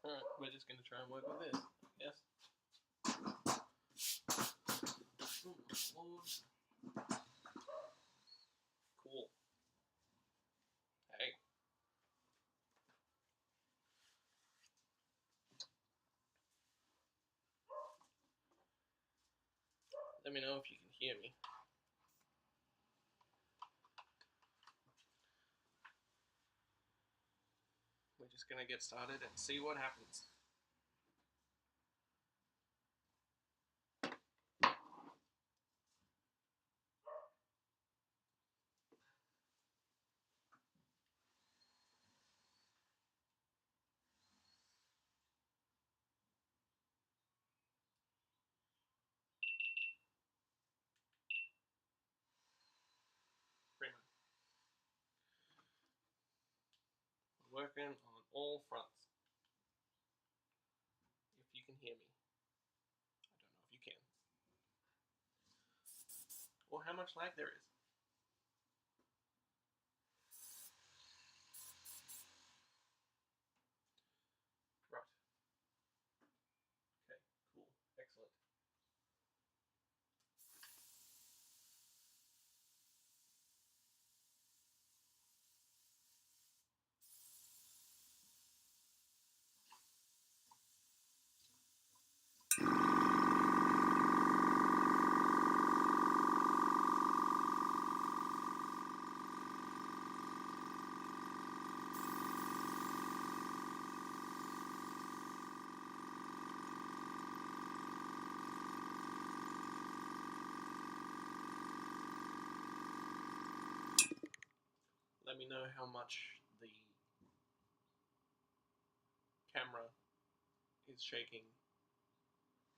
Alright, we're just going to try and work with this, I guess. Oh my lord. Cool. Hey. Let me know if you can hear me. We're just going to get started and see what happens. Freeman. We're working on all fronts. If you can hear me. I don't know if you can. Or how much lag there is. Right. Okay, cool. Excellent. Let me know how much the camera is shaking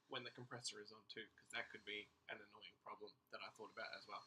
when the compressor is on too, because that could be an annoying problem that I thought about as well.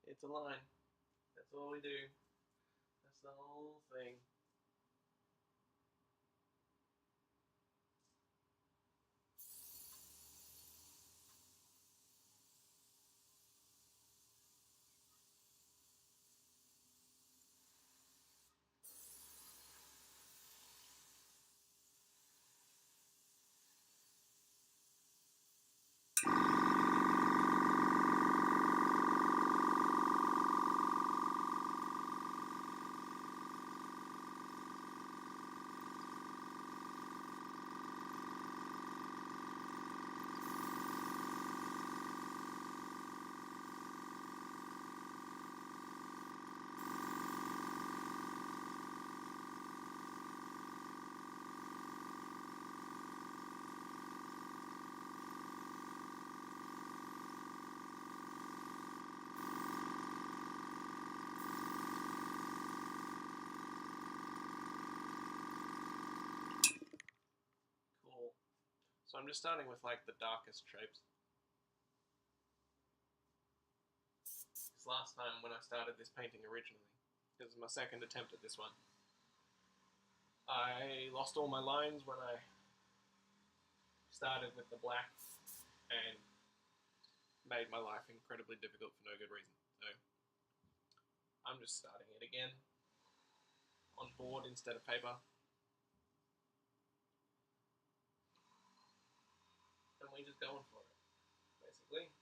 It's a line. That's all we do. That's the whole thing. Cool. So I'm just starting with like the darkest shapes. since last time when I started this painting originally. This is my second attempt at this one. I lost all my lines when I started with the black and made my life incredibly difficult for no good reason. So I'm just starting it again on board instead of paper. And we just going for it, basically.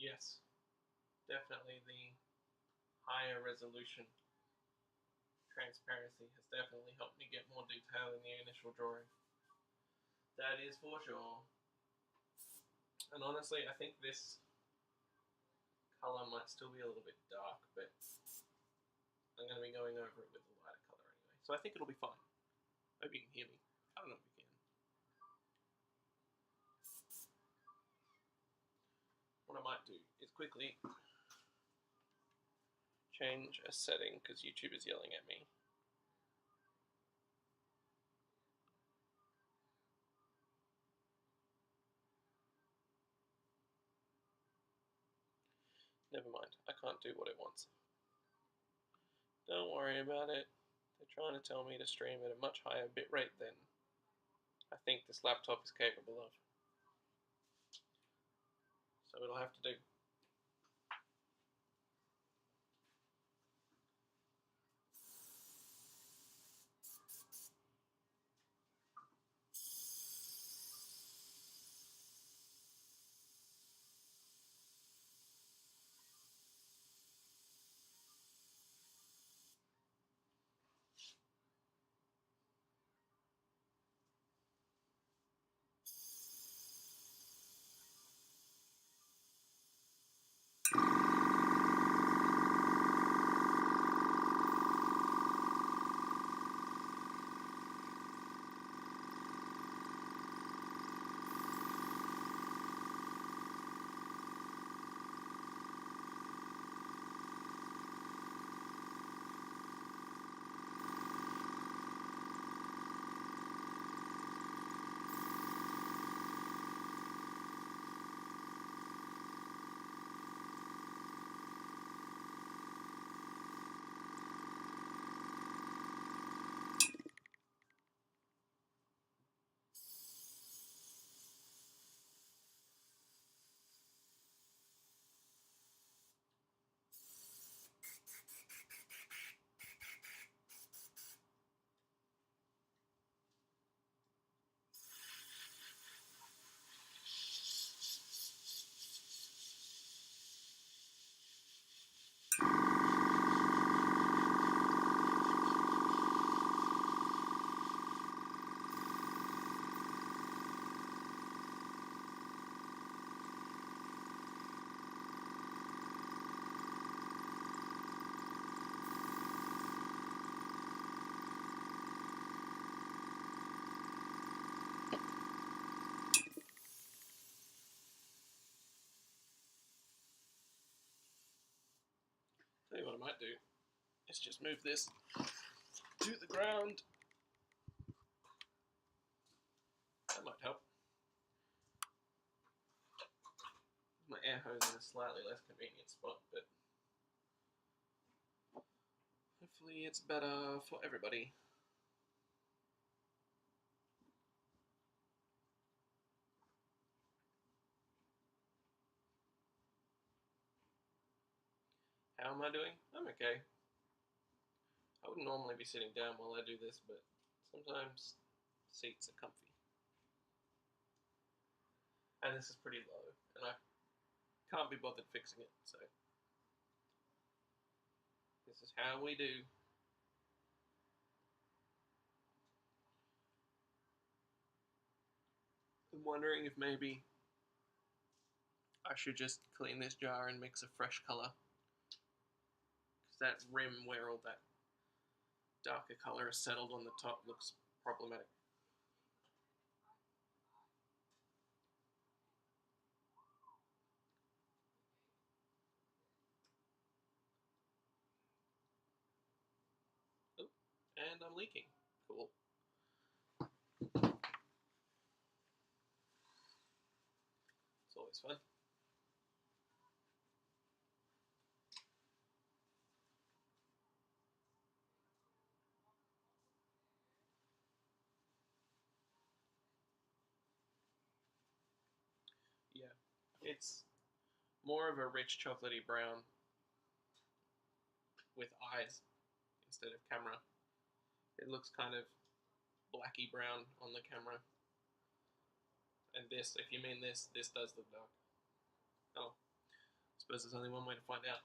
Yes, definitely the higher resolution transparency has definitely helped me get more detail in the initial drawing. That is for sure. And honestly, I think this color might still be a little bit dark, but I'm going to be going over it with a lighter color anyway. So I think it'll be fine. Hope you can hear me. I don't know if you can. What I might do is quickly change a setting because YouTube is yelling at me. Never mind, I can't do what it wants. Don't worry about it. They're trying to tell me to stream at a much higher bitrate than I think this laptop is capable of. So it'll have to do. might do is just move this to the ground. That might help. My air hose in a slightly less convenient spot, but hopefully it's better for everybody. How am I doing? I'm okay. I wouldn't normally be sitting down while I do this, but sometimes seats are comfy. And this is pretty low, and I can't be bothered fixing it, so this is how we do. I'm wondering if maybe I should just clean this jar and mix a fresh colour, because that rim where all that darker colour is settled on the top looks problematic. Oh, and I'm leaking. Cool. It's always fun. Yeah, it's more of a rich chocolatey brown with eyes instead of camera. It looks kind of blacky brown on the camera. And this, if you mean this does look dark. Oh, I suppose there's only one way to find out.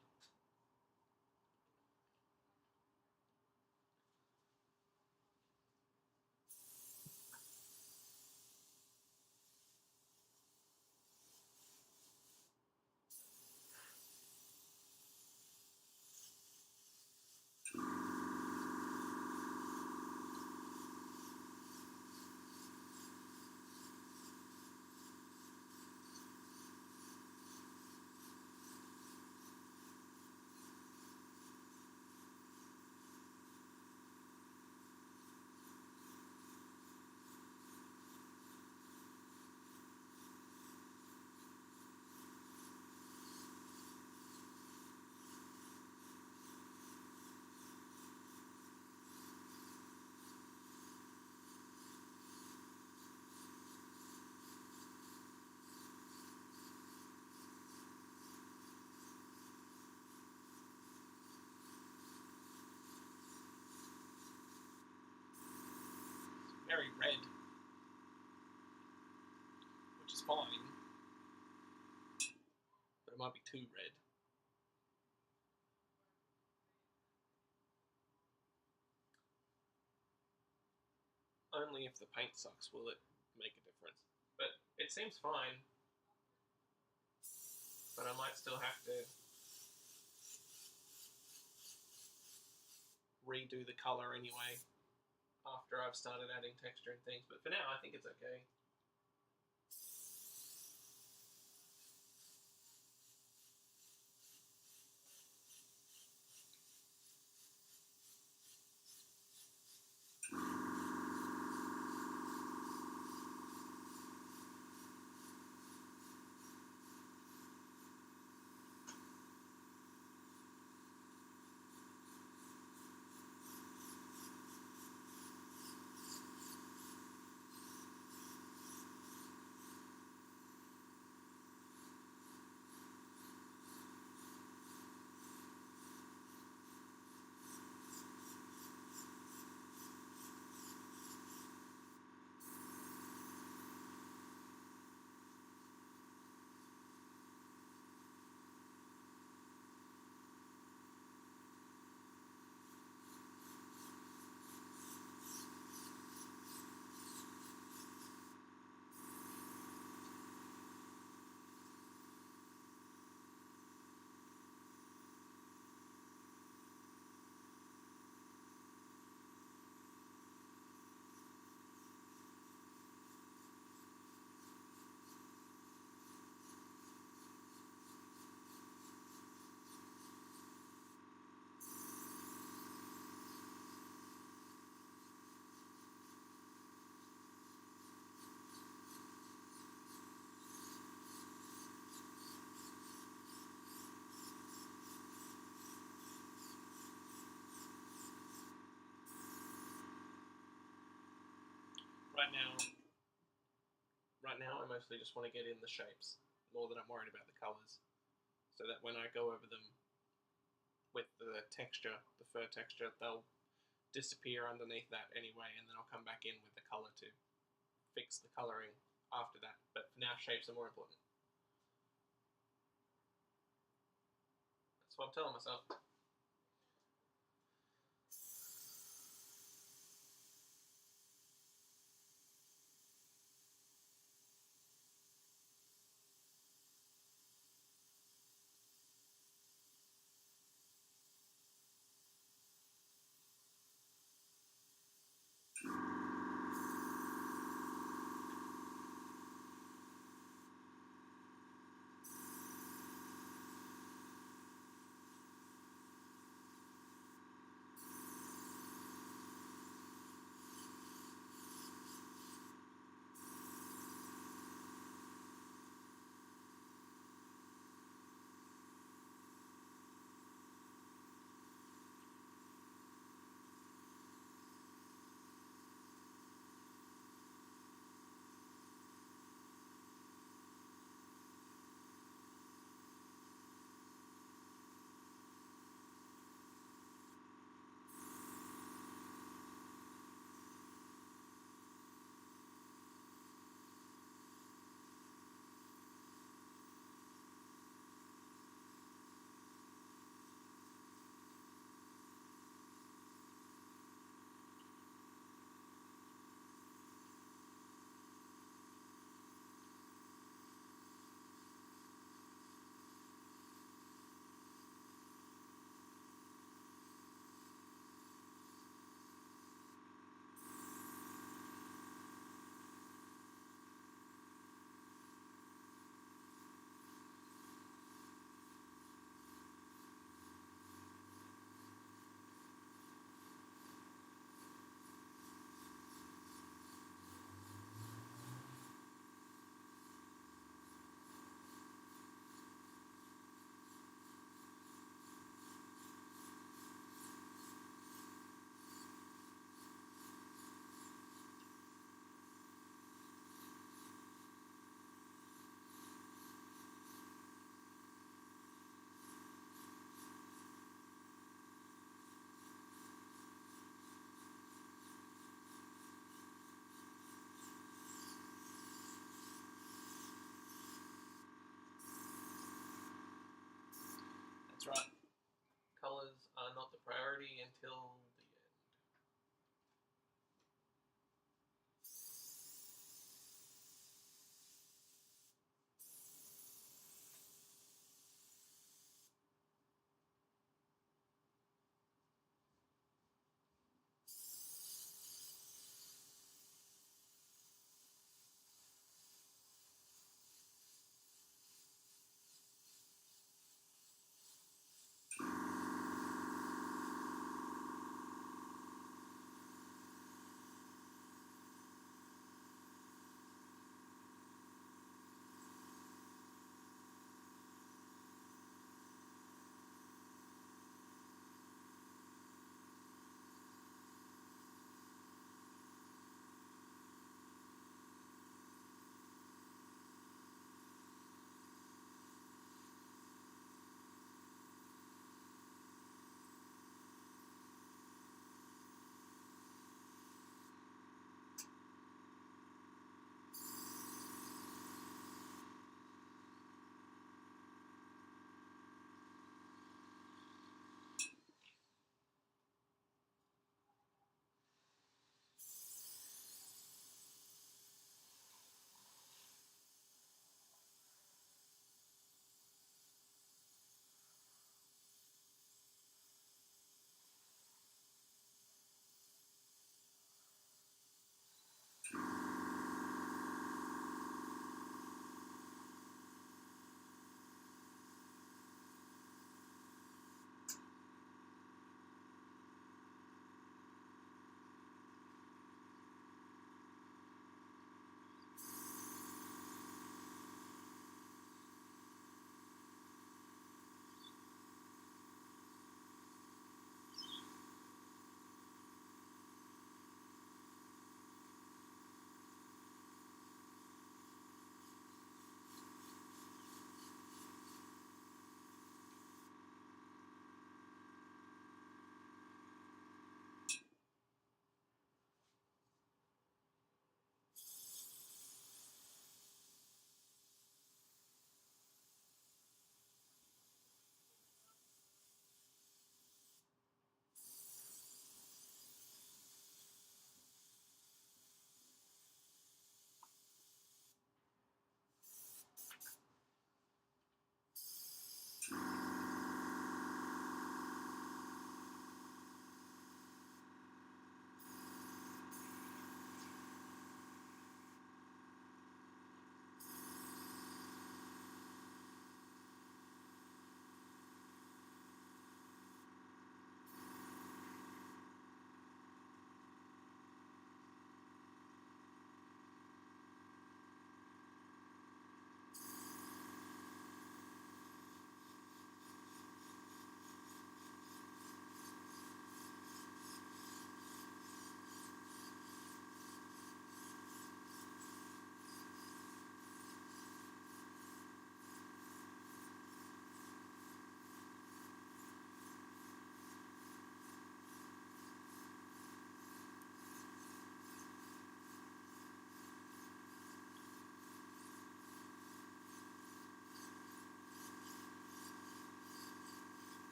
Very red, which is fine, but it might be too red. Only if the paint sucks will it make a difference. But it seems fine, but I might still have to redo the colour anyway after I've started adding texture and things, but for now I think it's okay. Right now I mostly just want to get in the shapes more than I'm worried about the colours, so that when I go over them with the texture, the fur texture, they'll disappear underneath that anyway, and then I'll come back in with the colour to fix the colouring after that. But for now, shapes are more important. That's what I'm telling myself. That's right. Colours are not the priority until the end.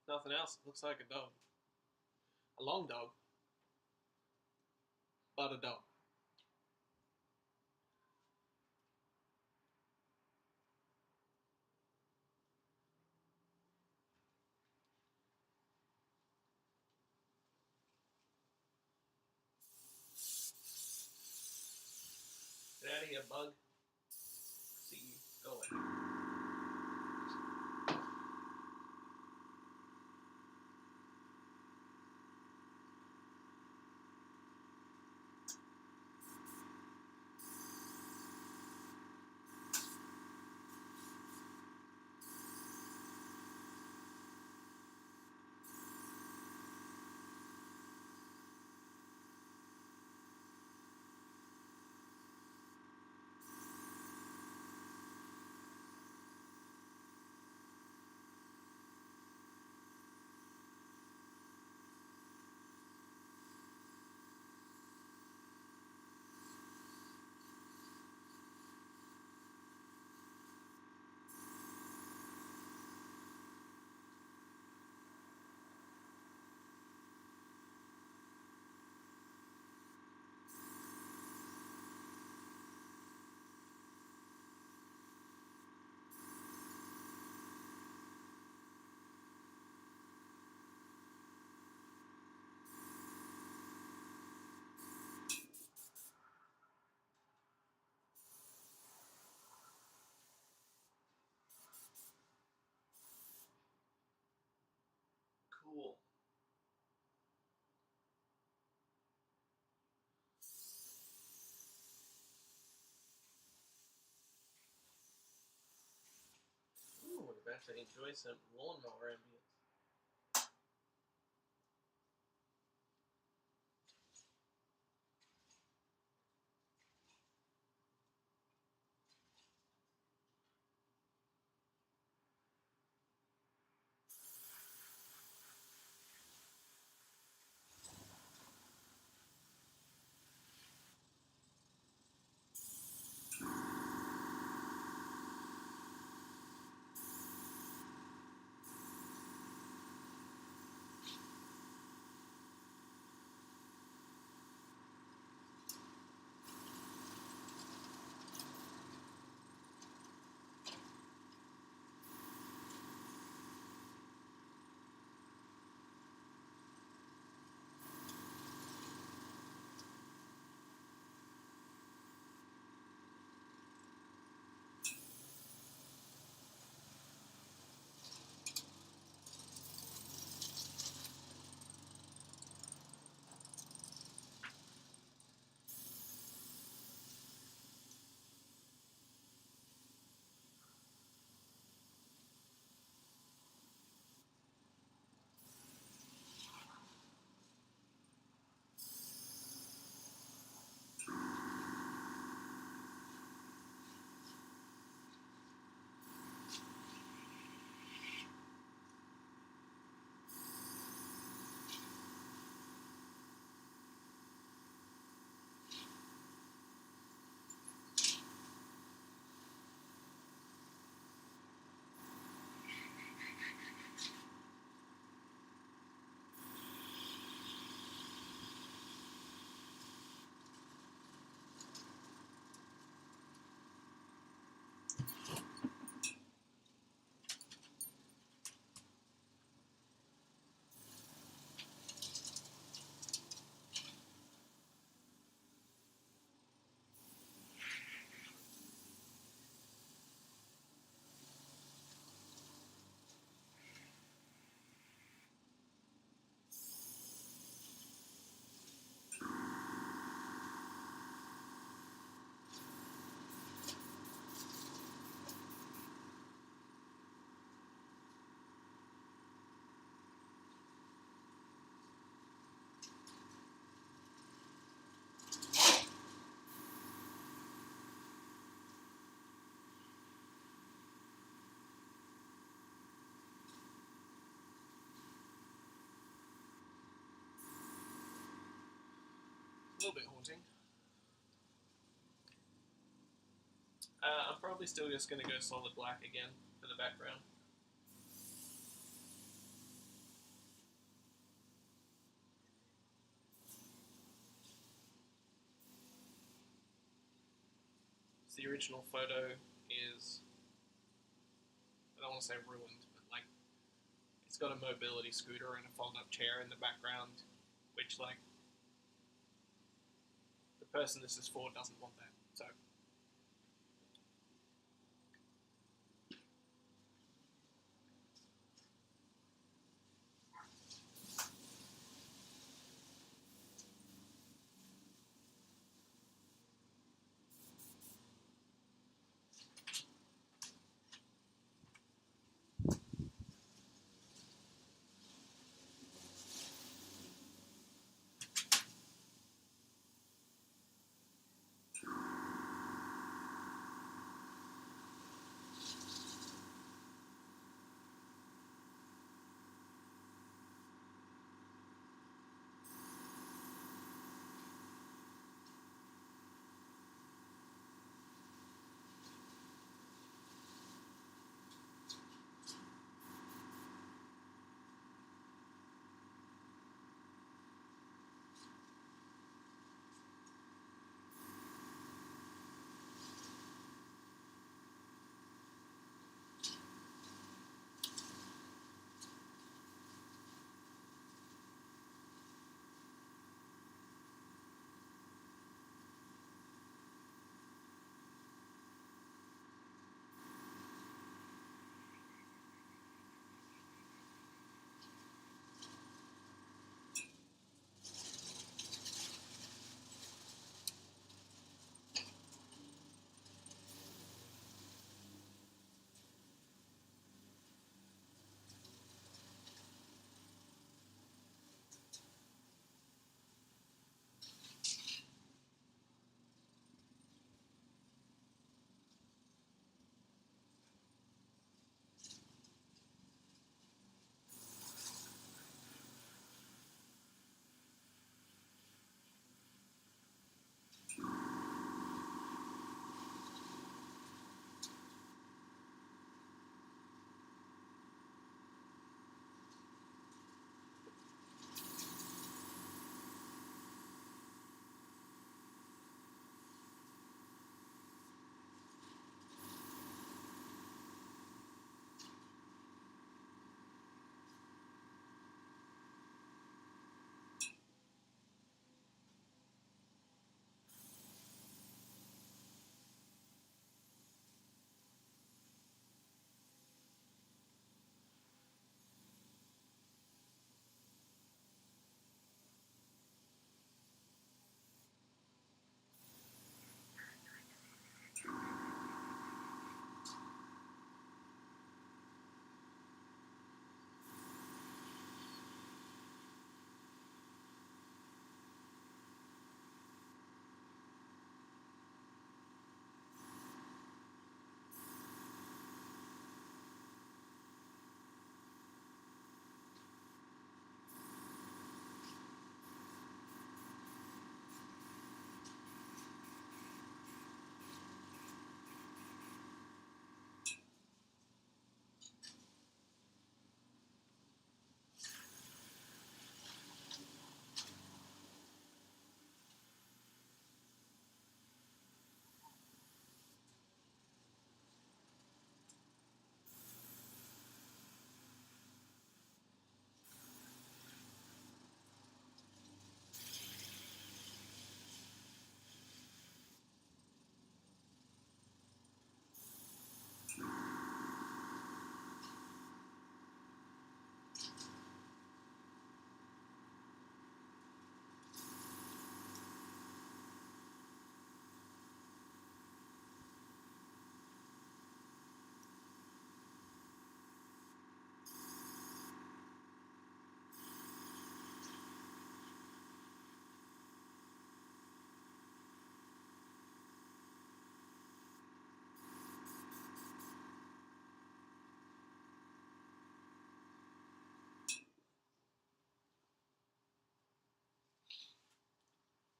Nothing else. Looks like a dog. A long dog. But a dog. Get out of here, bug. See you. Go away. Cool. Ooh, we're about to enjoy some lawnmower ambience. A little bit haunting. I'm probably still just going to go solid black again for the background. the original photo is, I don't want to say ruined, but like it's got a mobility scooter and a fold-up chair in the background, which like the person this is for doesn't want that. So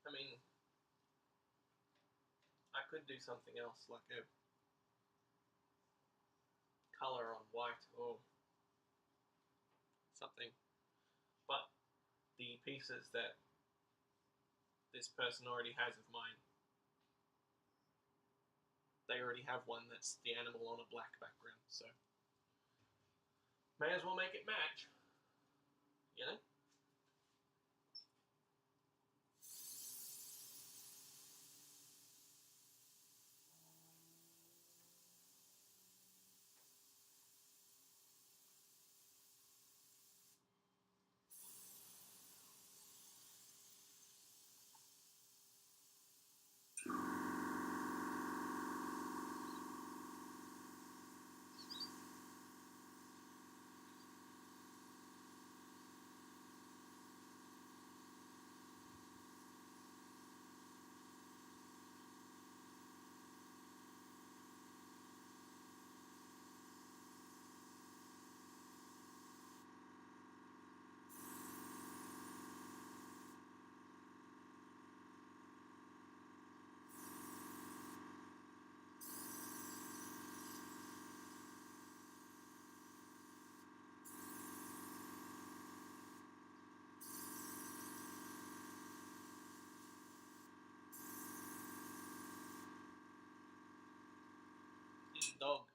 I mean, I could do something else, like a color on white or something, but the pieces that this person already has of mine they already have one that's the animal on a black background, so may as well make it match, you know? Dog.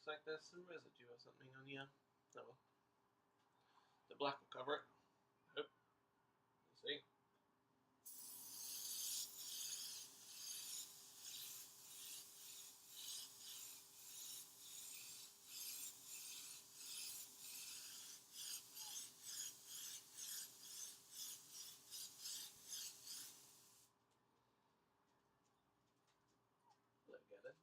Looks like there's some residue or something on here. Oh well. The black will cover it. I hope. We'll see. Look at it.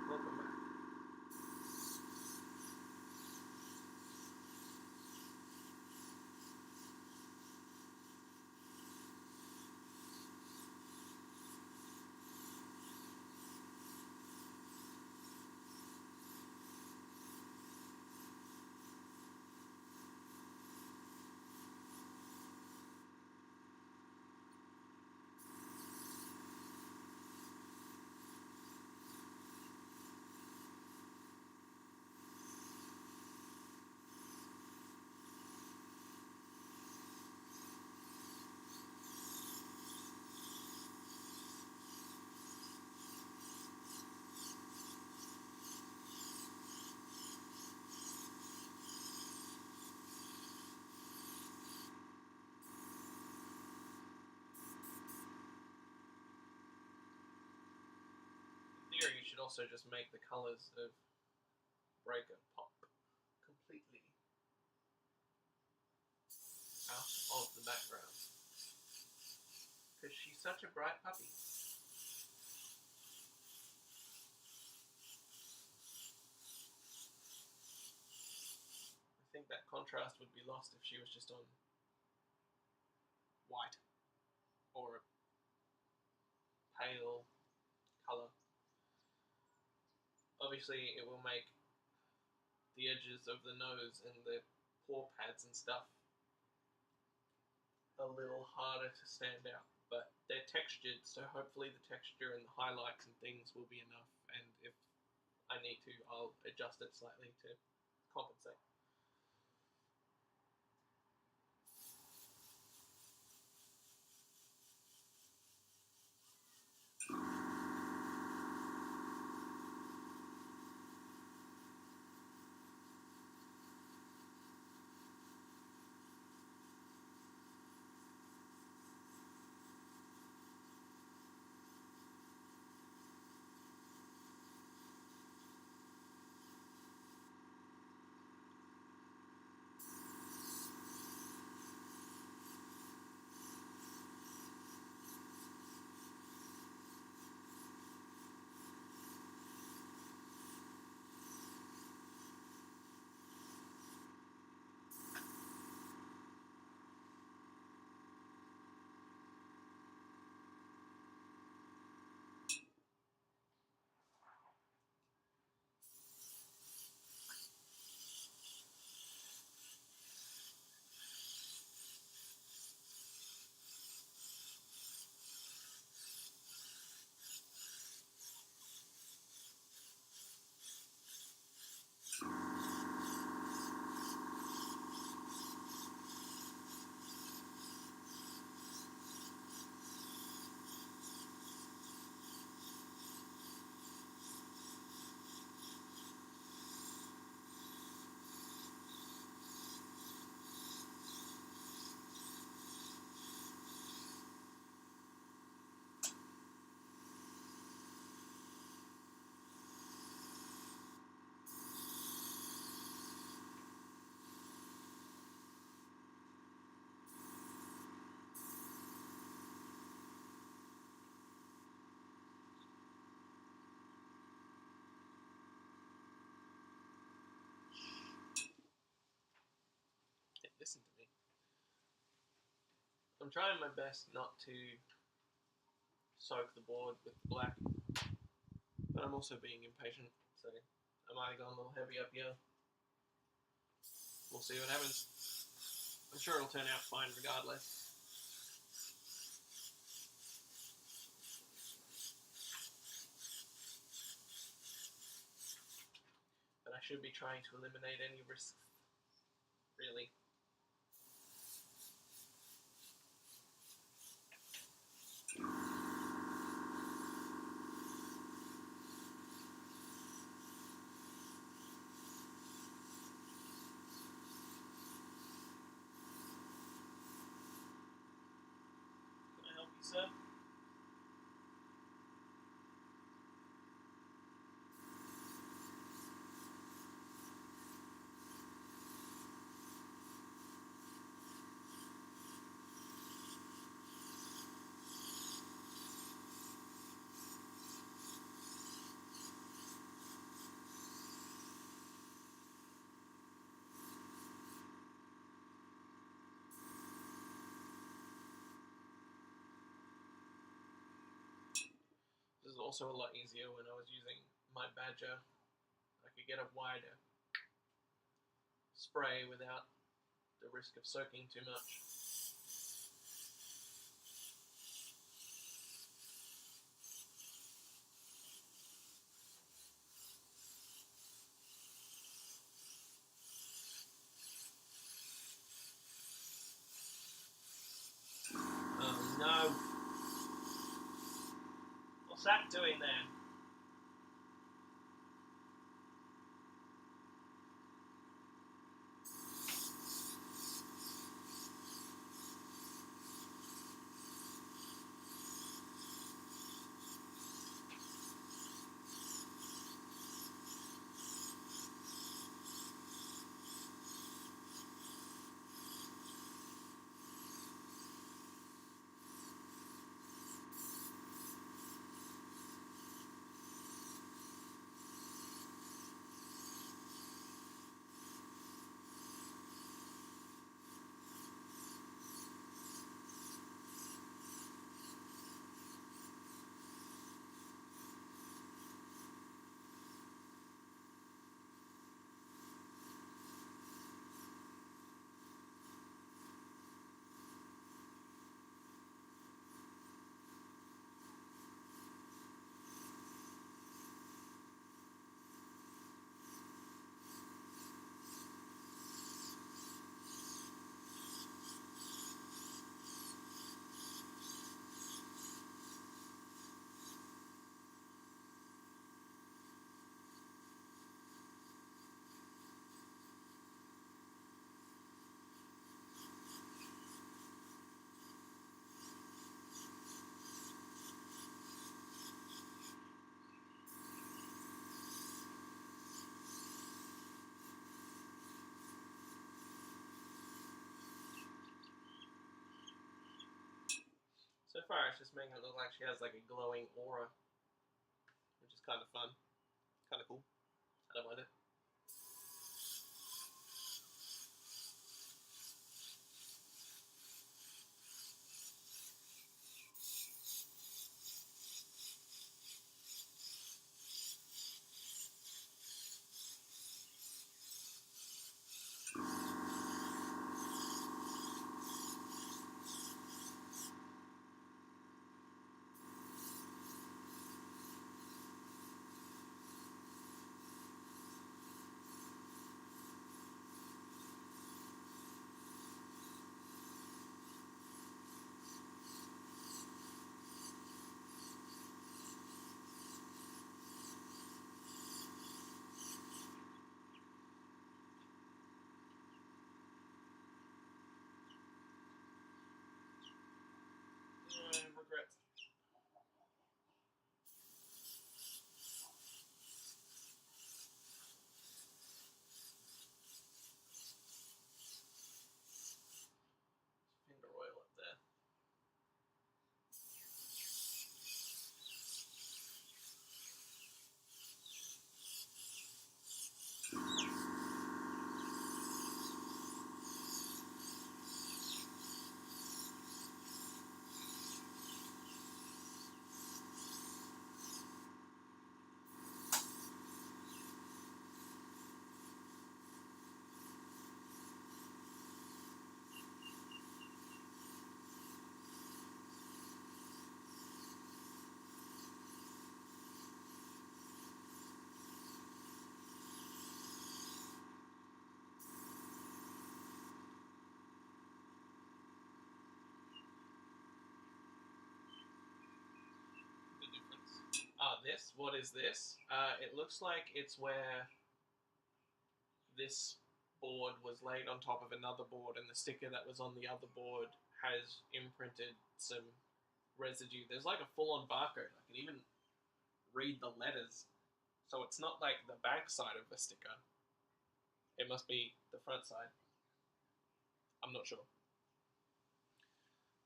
Welcome back. In theory, you should also just make the colours of Breaker pop completely out of the background. Because she's such a bright puppy. that contrast would be lost if she was just on white or a pale colour. Obviously, it will make the edges of the nose and the paw pads and stuff a little harder to stand out, but they're textured, so hopefully the texture and the highlights and things will be enough, and if I need to, I'll adjust it slightly to compensate. Listen to me. I'm trying my best not to soak the board with black, but I'm also being impatient, so I might have gone a little heavy up here. We'll see what happens. I'm sure it'll turn out fine regardless. But I should be trying to eliminate any risks, really. Can I help you, sir? This is also a lot easier when I was using my Badger. I could get a wider spray without the risk of soaking too much. Oh no! What's that doing there? far it's just making it look like she has like a glowing aura, which is kind of fun, kind of cool. I don't mind it. Regrets. Finger oil up there. This? What is this? It looks like it's where this board was laid on top of another board and the sticker that was on the other board has imprinted some residue. There's like a full-on barcode. I can even read the letters. So it's not like the back side of the sticker. It must be the front side. I'm not sure.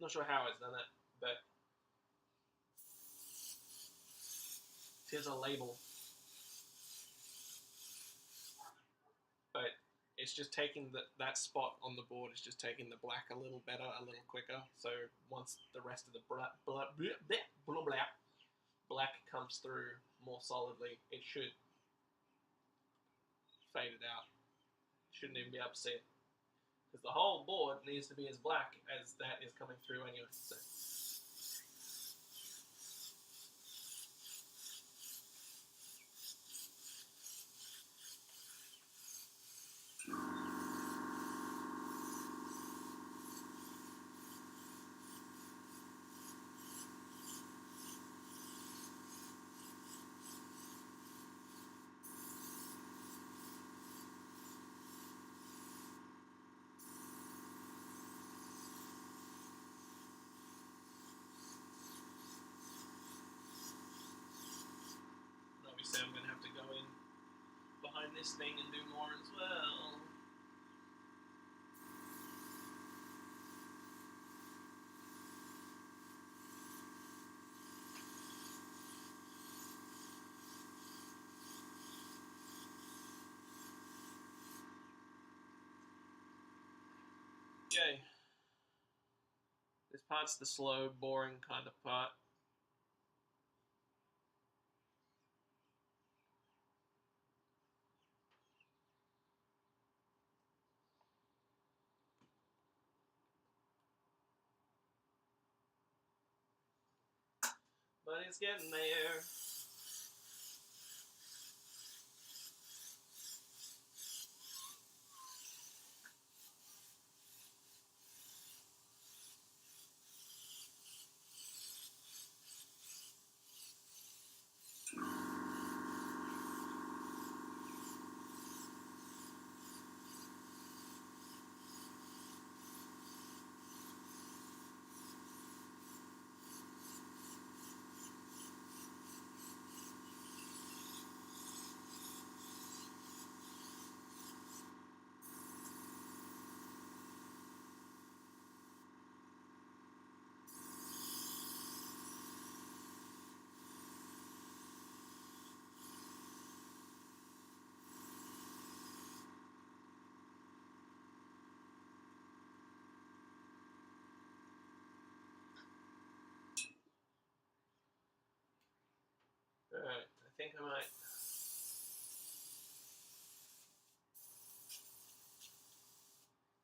Not sure how it's done it, but here's a label. But it's just taking that spot on the board is just taking the black a little better, a little quicker. So once the rest of the black comes through more solidly, it should fade it out. Shouldn't even be able to see it. Because the whole board needs to be as black as that is coming through anyway. So. Obviously I'm going to have to go in behind this thing and do more as well. Yay. This part's the slow, boring kind of part. But it's getting there. think I might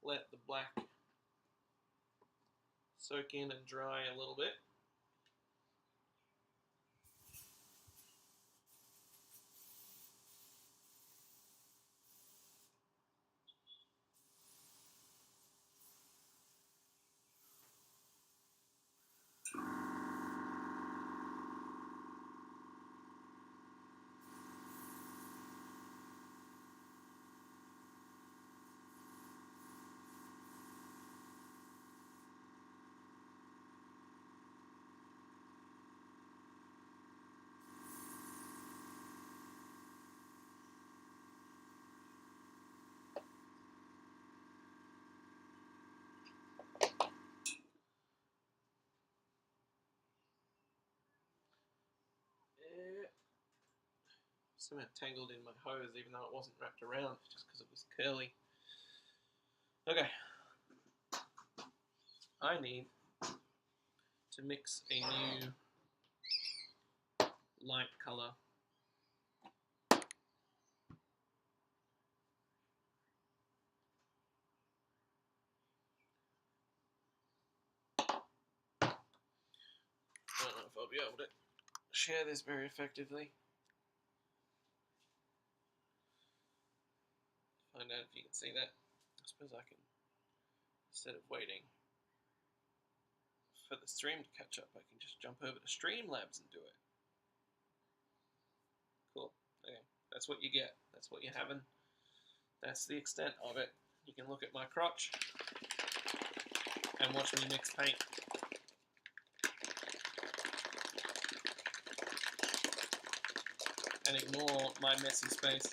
let the black soak in and dry a little bit. Somehow tangled in my hose even though it wasn't wrapped around just because it was curly. Okay. I need to mix a new light color. I don't know if I'll be able to share this very effectively. Find out if you can see that. I suppose I can, instead of waiting for the stream to catch up, I can just jump over to Streamlabs and do it. Cool. Okay, that's what you get. That's what you're having. That's the extent of it. You can look at my crotch and watch me mix paint. And ignore my messy space.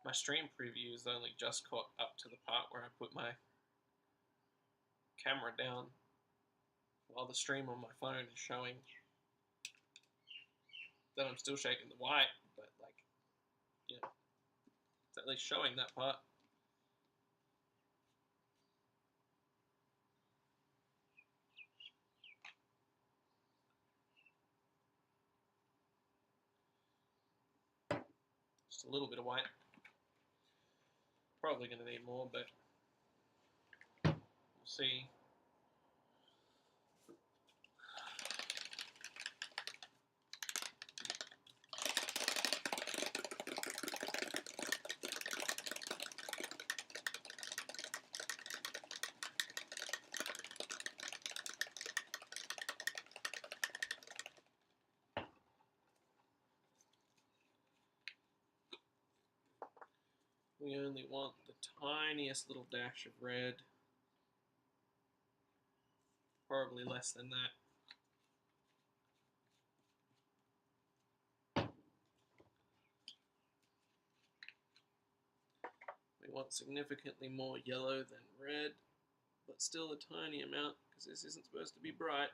My stream preview is only just caught up to the part where I put my camera down while the stream on my phone is showing that I'm still shaking the white, but like, you know, it's at least showing that part. Just a little bit of white. Probably going to need more, but we'll see. We only want the tiniest little dash of red. Probably less than that. We want significantly more yellow than red, but still a tiny amount because this isn't supposed to be bright.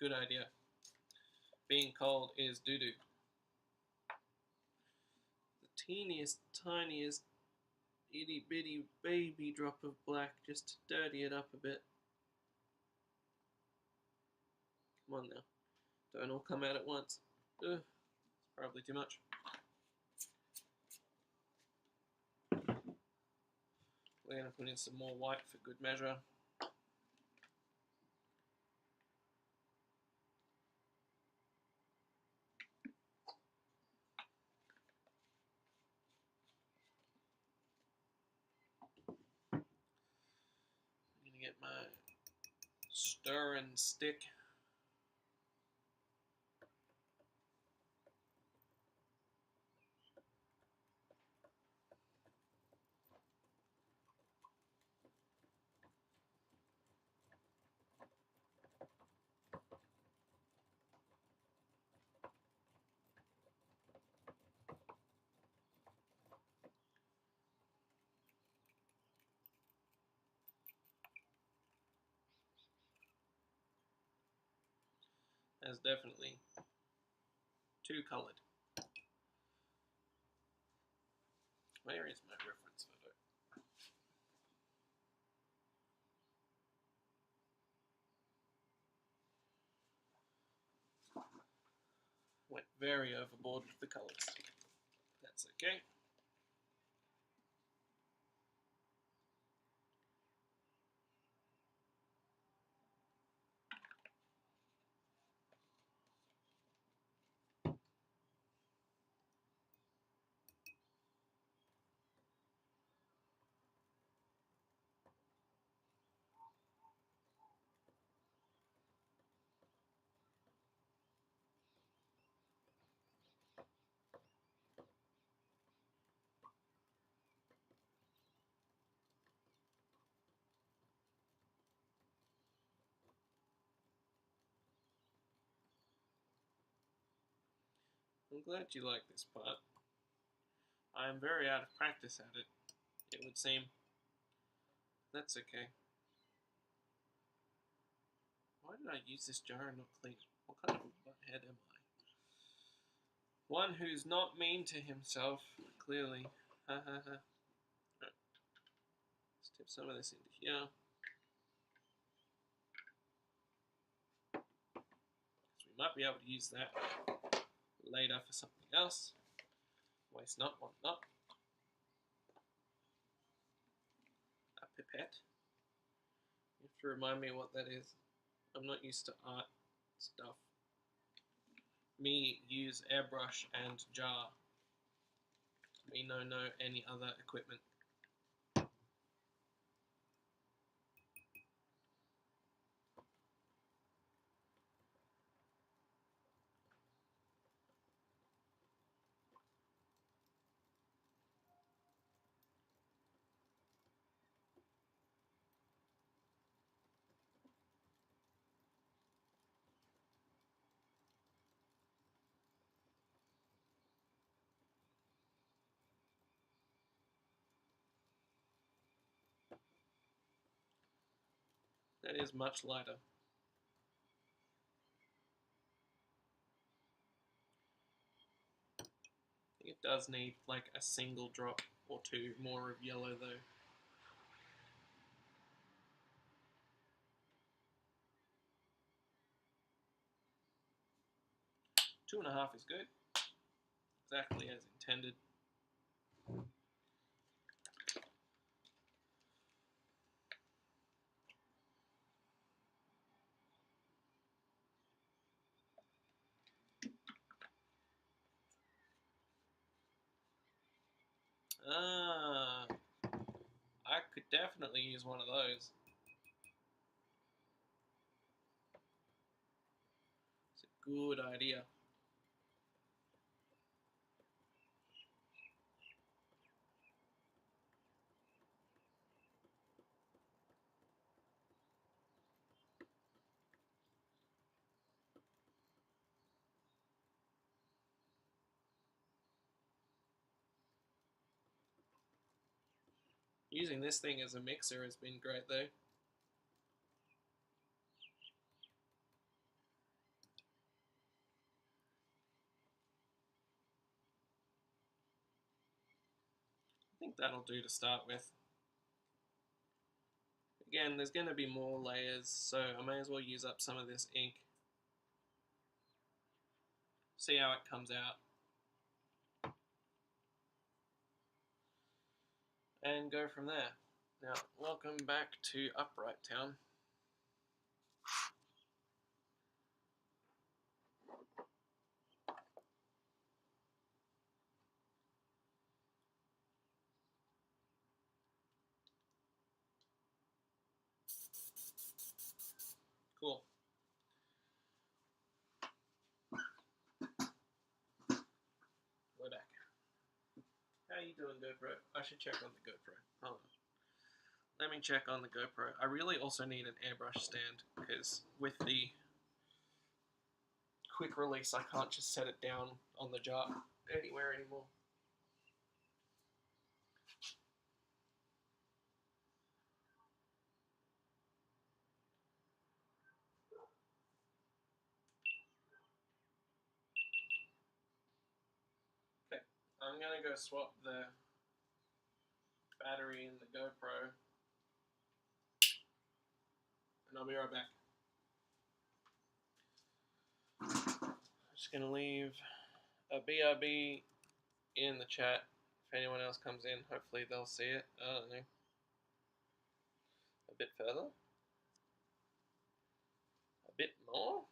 Good idea. Being cold is doo-doo. The teeniest, tiniest, itty-bitty baby drop of black just to dirty it up a bit. Come on now. Don't all come out at once. Ugh, it's probably too much. We're going to put in some more white for good measure. Get my stirring stick. That's definitely too coloured. Where is my reference photo? Went very overboard with the colours. That's okay. I'm glad you like this part. I am very out of practice at it would seem. That's okay. Why did I use this jar and not clean it? What kind of a butthead am I? One who's not mean to himself, clearly. Ha ha ha. Right. Let's tip some of this into here. Because we might be able to use that later for something else. Waste not, want not. A pipette. You have to remind me what that is. I'm not used to art stuff. Me use airbrush and jar. Me no any other equipment. That is much lighter. I think it does need like a single drop or two more of yellow though. 2.5 is good. Exactly as intended. Ah, I could definitely use one of those. It's a good idea. Using this thing as a mixer has been great though. I think that'll do to start with. Again, there's going to be more layers, so I may as well use up some of this ink. See how it comes out. And go from there. Now, welcome back to Upright Town. GoPro. I should check on the GoPro. Hold on. Let me check on the GoPro. I really also need an airbrush stand because with the quick release, I can't just set it down on the jar anywhere anymore. Okay, I'm gonna go swap the battery in the GoPro, and I'll be right back. Just gonna leave a BRB in the chat. If anyone else comes in, hopefully they'll see it. I don't know. A bit further. A bit more.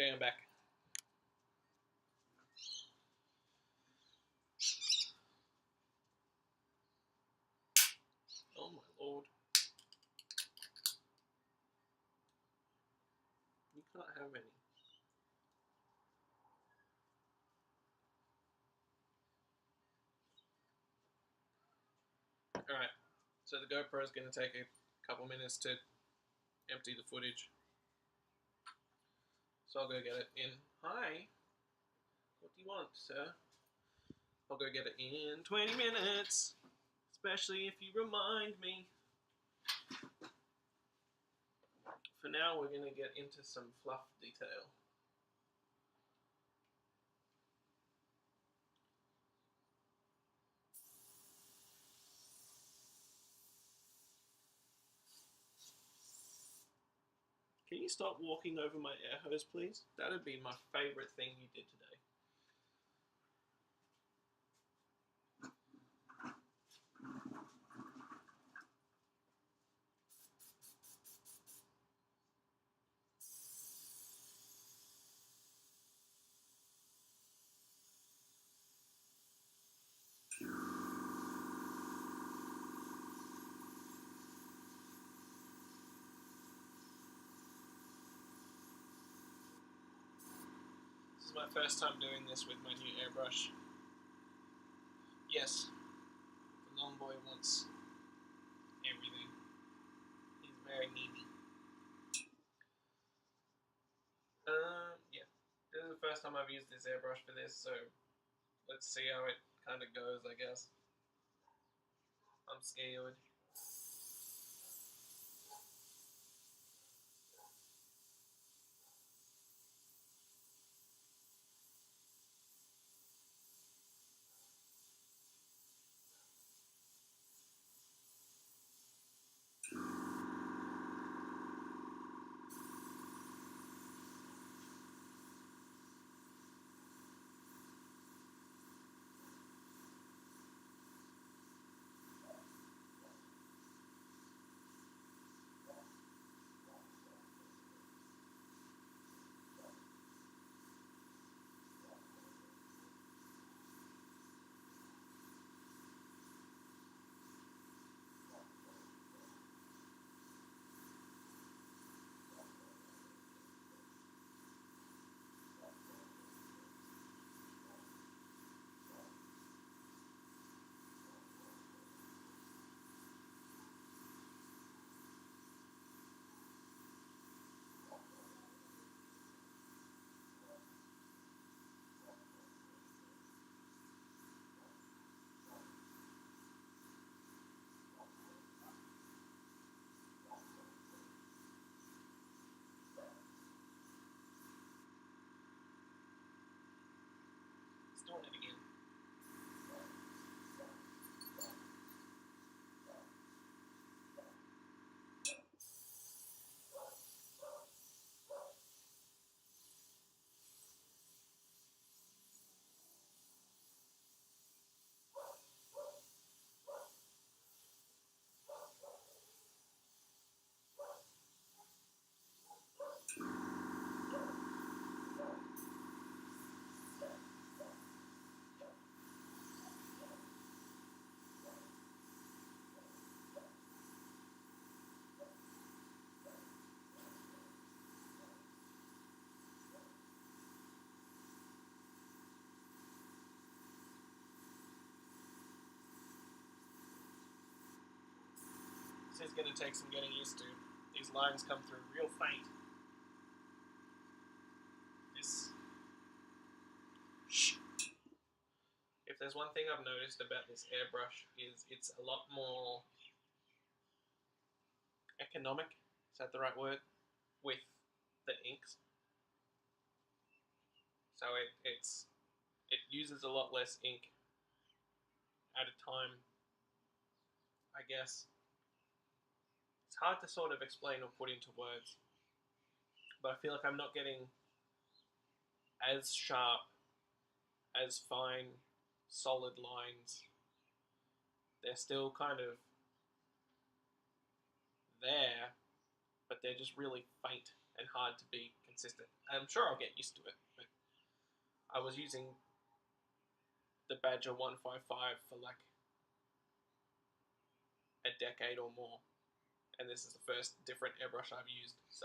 Okay, I'm back. Oh my lord. You can't have any. Alright, so the GoPro is going to take a couple minutes to empty the footage. So I'll go get it in. Hi! What do you want, sir? I'll go get it in 20 minutes. Especially if you remind me. For now, we're going to get into some fluff detail. Can you stop walking over my air hose, please? That'd be my favourite thing you did today. This is my first time doing this with my new airbrush. Yes, the long boy wants everything. He's very needy. Yeah. This is the first time I've used this airbrush for this, so let's see how it kind of goes, I guess. I'm scared. It's doing it again. This is going to take some getting used to. These lines come through real faint. If there's one thing I've noticed about this airbrush is it's a lot more economic, is that the right word, with the inks. So it uses a lot less ink at a time, I guess. It's hard to sort of explain or put into words, but I feel like I'm not getting as sharp, as fine, solid lines. They're still kind of there, but they're just really faint and hard to be consistent. I'm sure I'll get used to it, but I was using the Badger 155 for like a decade or more, and this is the first different airbrush I've used, so.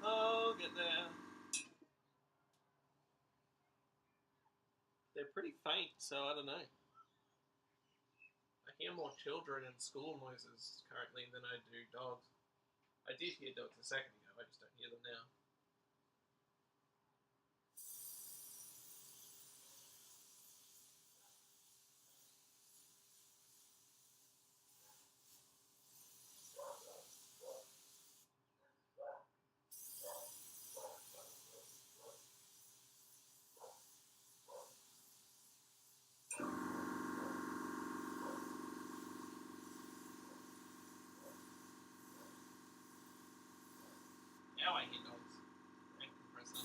Oh, get there. They're pretty faint, so I don't know. I hear more children and school noises currently than I do dogs. I did hear dogs a second ago, I just don't hear them now. Now I hear dogs. And compressor.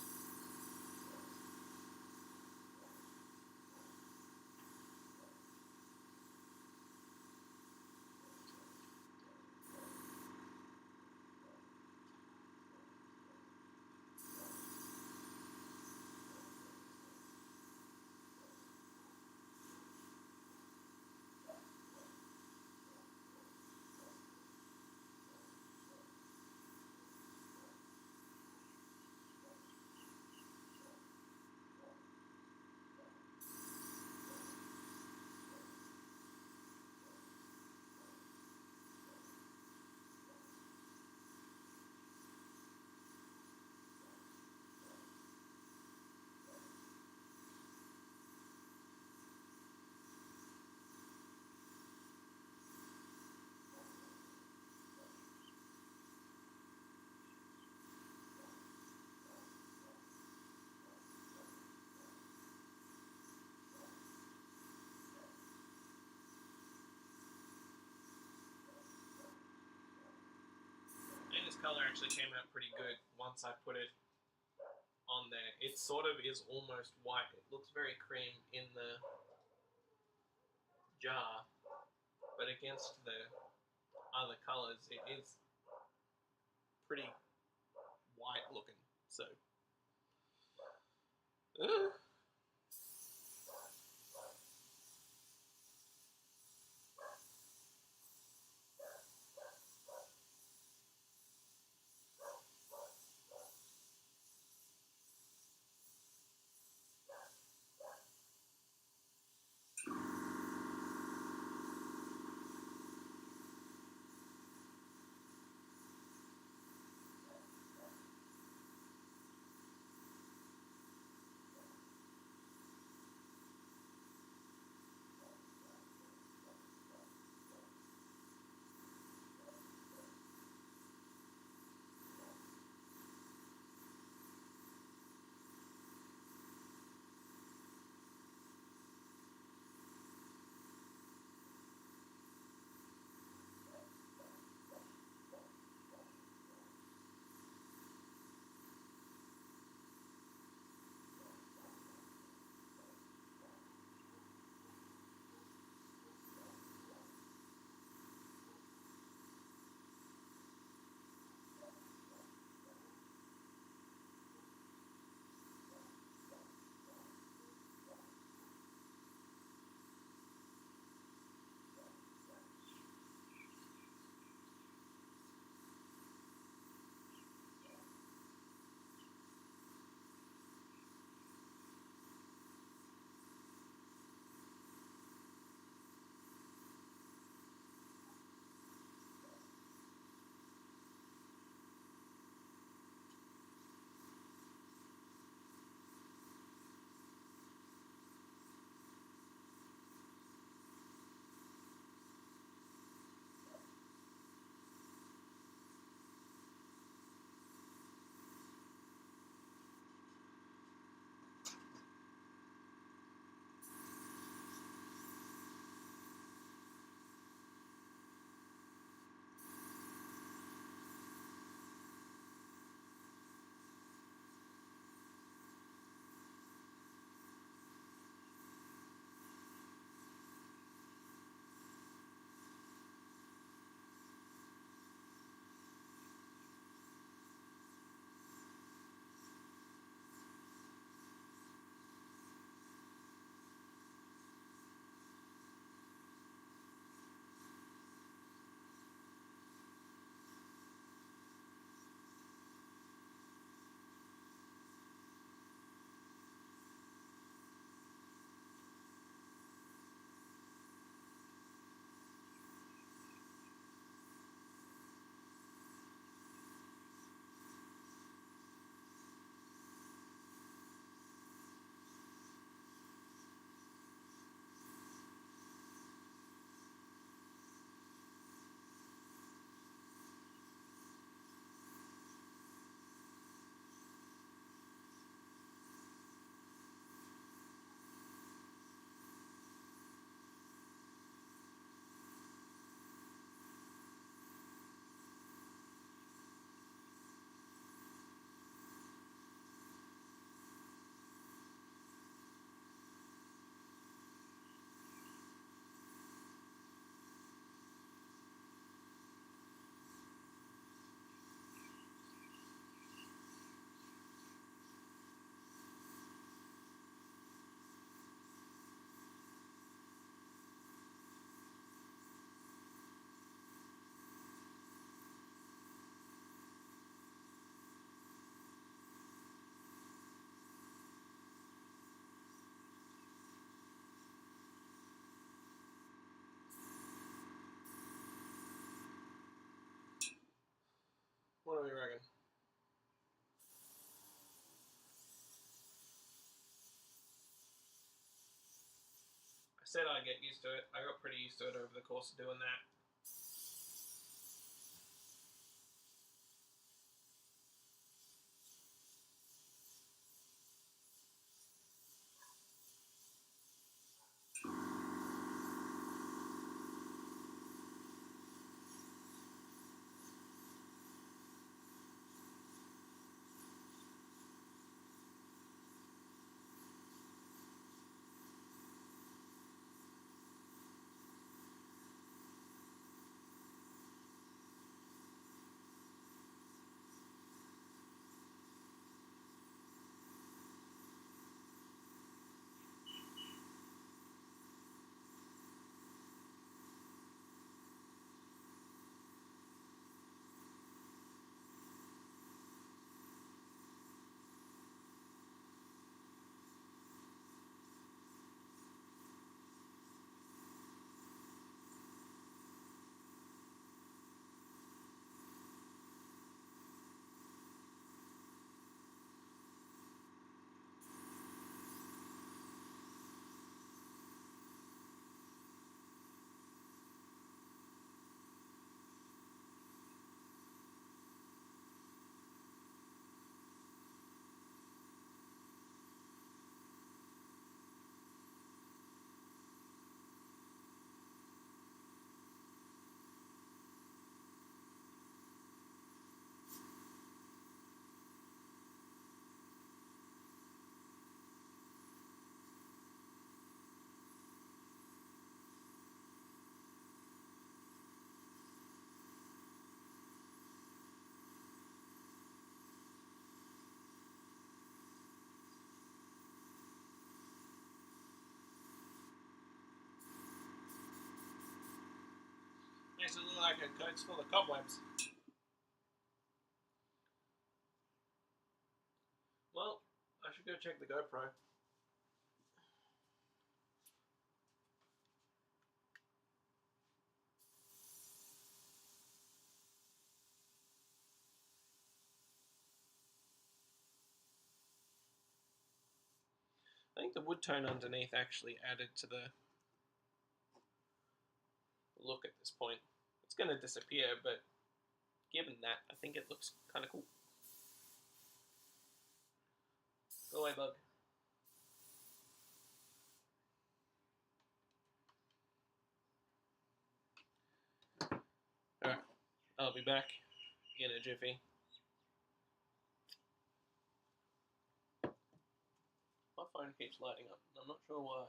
color actually came out pretty good once I put it on there. It sort of is almost white. It looks very cream in the jar, but against the other colors, it is pretty white looking. So, what do we reckon? I said I'd get used to it. I got pretty used to it over the course of doing that. Makes it look like a coat's full of cobwebs. Well, I should go check the GoPro. I think the wood tone underneath actually added to the look at this point. It's going to disappear, but given that, I think it looks kind of cool. Go away, bug. Alright, I'll be back in a jiffy. My phone keeps lighting up, and I'm not sure why.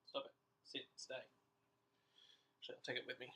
Stop it. Sit. Stay. Actually, I'll take it with me.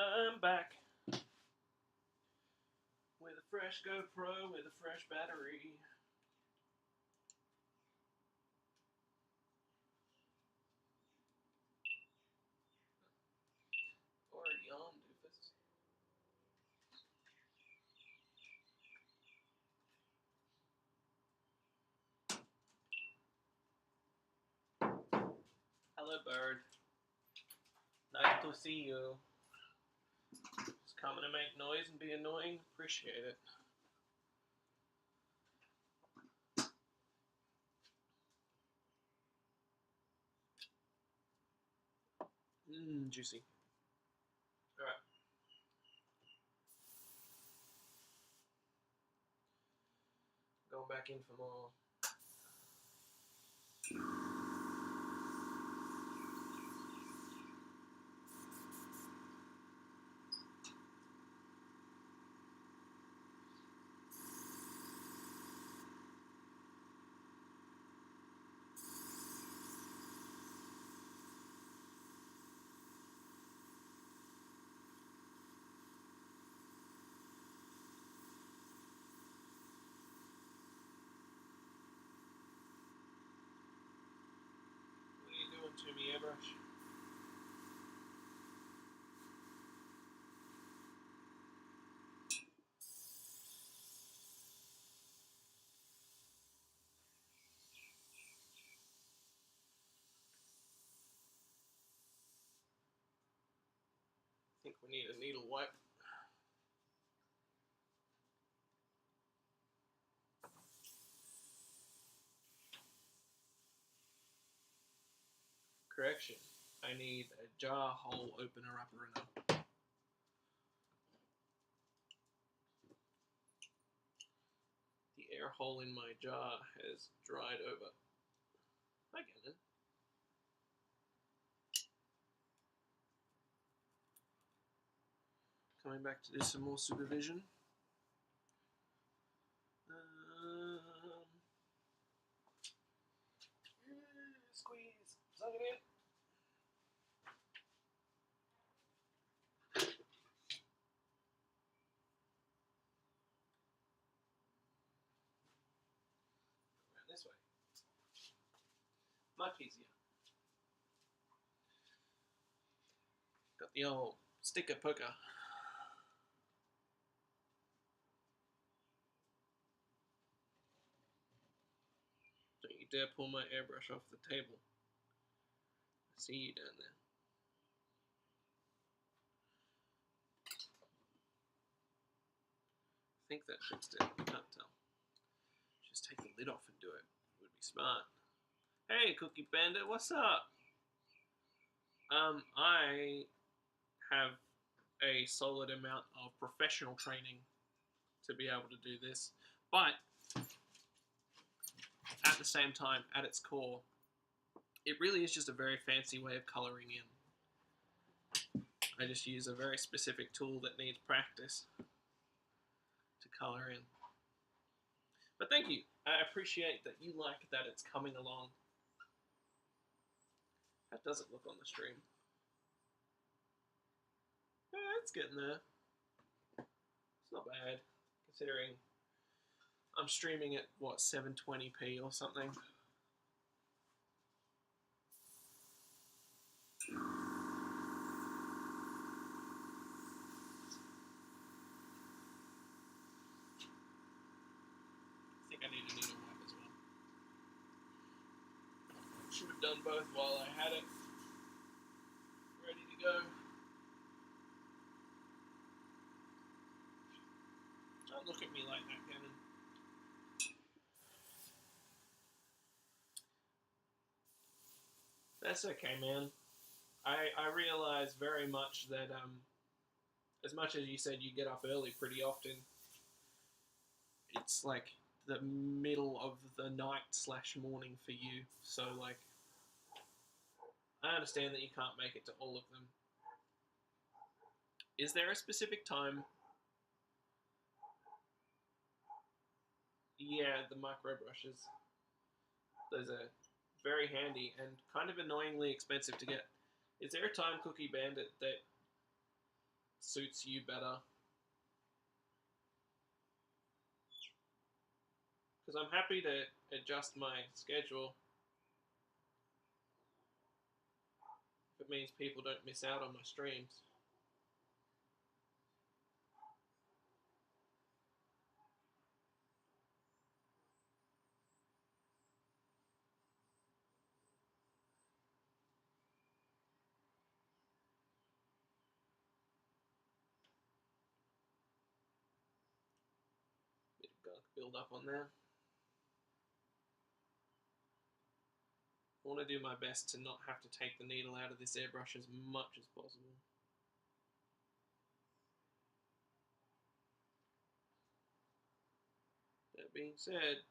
I'm back with a fresh GoPro with a fresh battery. Already on, doofus. Hello, bird. Nice to see you. Just coming to make noise and be annoying. Appreciate it. Juicy. Alright. in for more. What are you doing to me, Airbrush? I think we need a needle wipe. Correction, I need a jar hole opener upper. The air hole in my jar has dried over. Hi, Gannon. Coming back to do some more supervision. Squeeze. Suck it in. Around this way. Much easier. Got the old sticker poker. Don't you dare pull my airbrush off the table. I see you down there. I think that fixed it. I can't tell. Just take the lid off and do it. It would be smart. Hey, Cookie Bandit, what's up? I have a solid amount of professional training to be able to do this, but at the same time, at its core, it really is just a very fancy way of coloring in. I just use a very specific tool that needs practice to color in. But thank you. I appreciate that you like that it's coming along. How does it look on the stream? Yeah, it's getting there. It's not bad, considering I'm streaming at, what, 720p or something. I think I need a needle wipe as well. Should have done both while I had it ready to go. Don't look at me like that, Gannon. That's okay, man. I realize very much that as much as you said you get up early pretty often, it's like the middle of the night / morning for you. So like, I understand that you can't make it to all of them. Is there a specific time? Yeah, the micro brushes. Those are very handy and kind of annoyingly expensive to get. Is there a time, Cookie Bandit, that suits you better? Because I'm happy to adjust my schedule if it means people don't miss out on my streams. Bit of gunk build up on there. I want to do my best to not have to take the needle out of this airbrush as much as possible. That being said,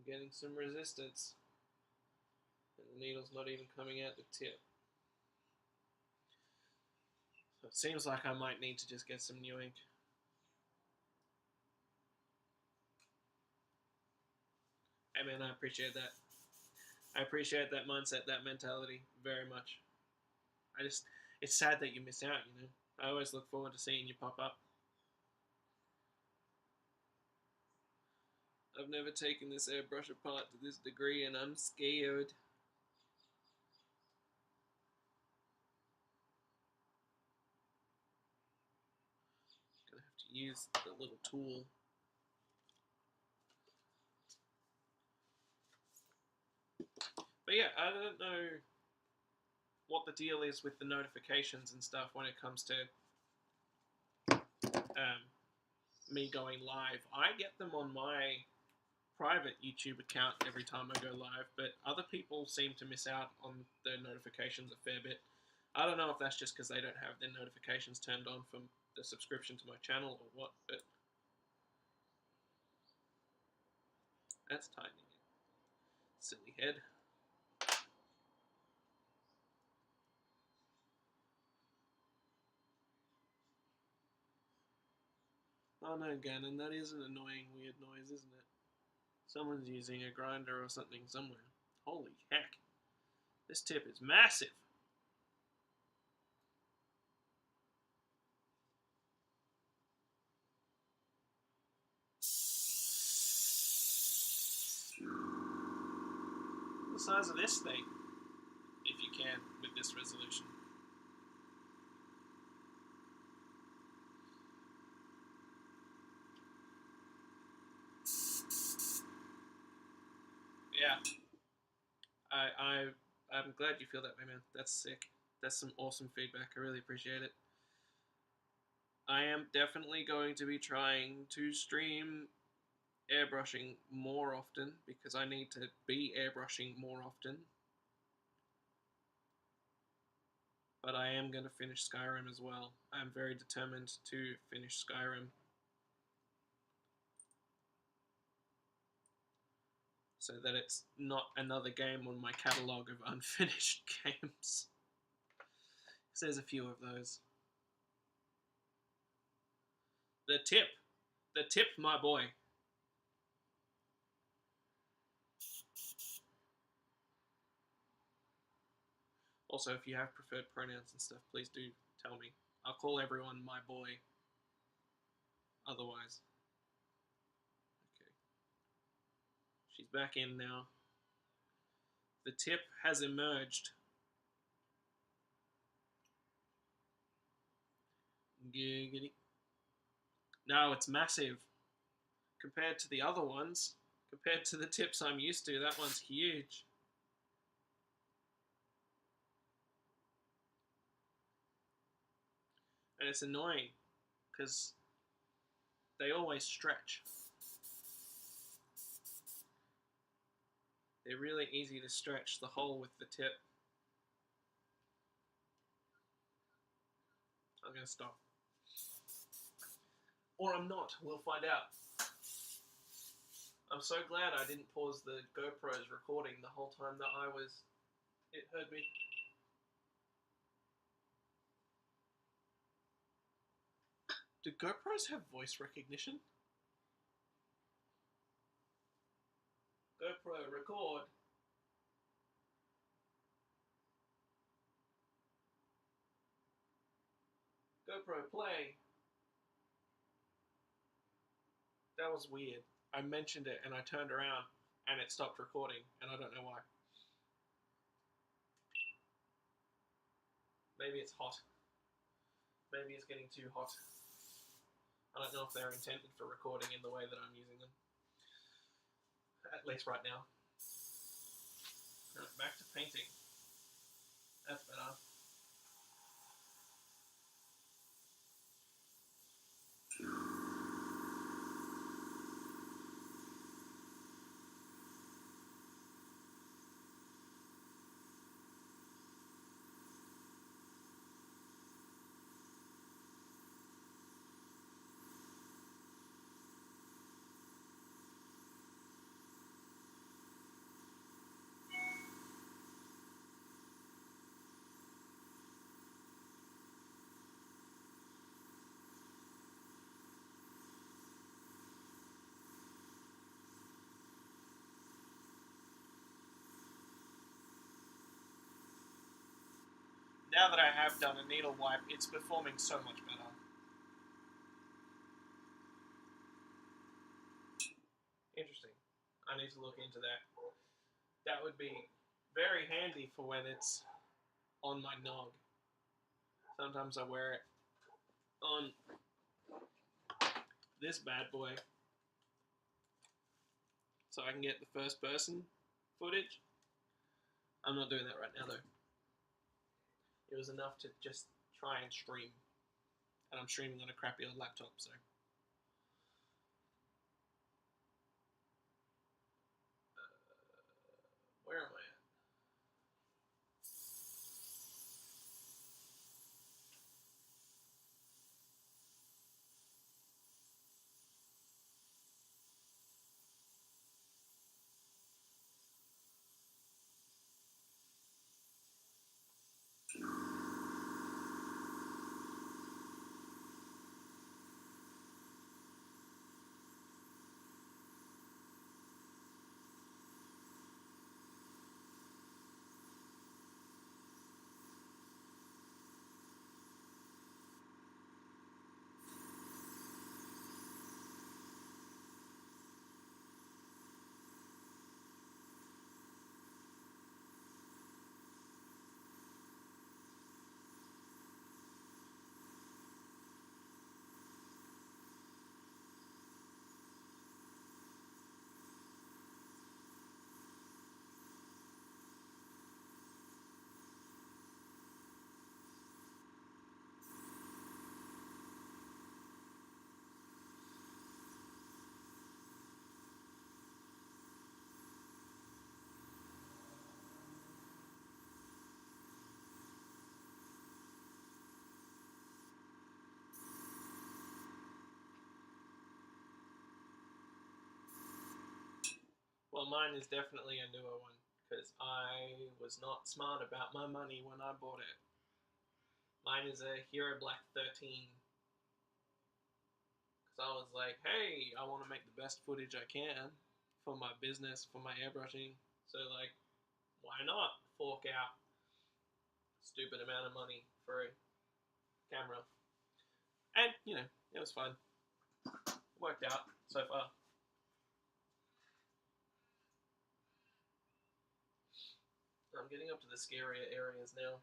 I'm getting some resistance. And the needle's not even coming out the tip. So it seems like I might need to just get some new ink. Hey man, I appreciate that. I appreciate that mindset, that mentality very much. It's sad that you miss out, you know. I always look forward to seeing you pop up. I've never taken this airbrush apart to this degree and I'm scared. Gonna have to use the little tool. But yeah, I don't know what the deal is with the notifications and stuff when it comes to me going live. I get them on my private YouTube account every time I go live, but other people seem to miss out on the notifications a fair bit. I don't know if that's just because they don't have their notifications turned on from the subscription to my channel or what, but that's tightening it. Silly head. Oh no, Gannon, that is an annoying weird noise, isn't it? Someone's using a grinder or something somewhere. Holy heck. This tip is massive. The size of this thing, if you can, with this resolution. Yeah. I'm glad you feel that way, man. That's sick. That's some awesome feedback. I really appreciate it. I am definitely going to be trying to stream airbrushing more often because I need to be airbrushing more often. But I am going to finish Skyrim as well. I'm very determined to finish Skyrim. So that it's not another game on my catalogue of unfinished games. Because there's a few of those. The tip, my boy. Also, if you have preferred pronouns and stuff, please do tell me. I'll call everyone my boy. Otherwise. Okay. She's back in now. The tip has emerged. Giggity. No, it's massive. Compared to the other ones, compared to the tips I'm used to, that one's huge. And it's annoying, because they always stretch. They're really easy to stretch the hole with the tip. I'm going to stop. Or I'm not, we'll find out. I'm so glad I didn't pause the GoPro's recording the whole time that it heard me. Do GoPros have voice recognition? GoPro record. GoPro play. That was weird. I mentioned it and I turned around and it stopped recording and I don't know why. Maybe it's hot. Maybe it's getting too hot. I don't know if they're intended for recording in the way that I'm using them. At least right now. Right, back to painting. That's better. now that I have done a needle wipe, it's performing so much better. Interesting. I need to look into that. That would be very handy for when it's on my nog. Sometimes I wear it on this bad boy so I can get the first person footage. I'm not doing that right now though. It was enough to just try and stream. And I'm streaming on a crappy old laptop, so. Where am I at? Well, mine is definitely a newer one, because I was not smart about my money when I bought it. Mine is a Hero Black 13. Because I was like, hey, I want to make the best footage I can for my business, for my airbrushing. So, like, why not fork out a stupid amount of money for a camera? And, you know, it was fun. It worked out so far. I'm getting up to the scarier areas now.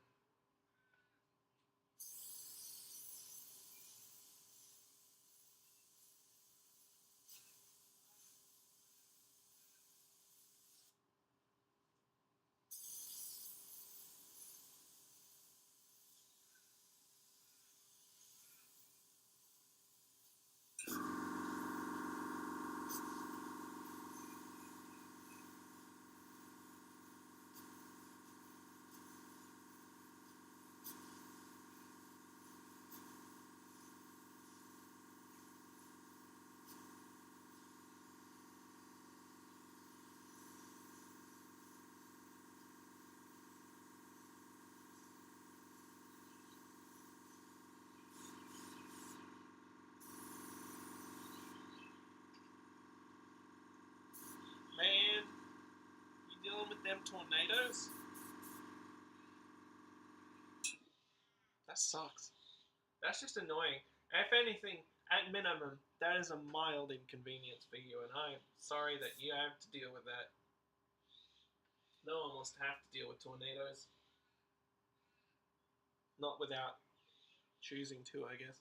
Man, you dealing with them tornadoes? That sucks. That's just annoying. If anything, at minimum, that is a mild inconvenience for you, and I'm sorry that you have to deal with that. No one wants to have to deal with tornadoes. Not without choosing to, I guess.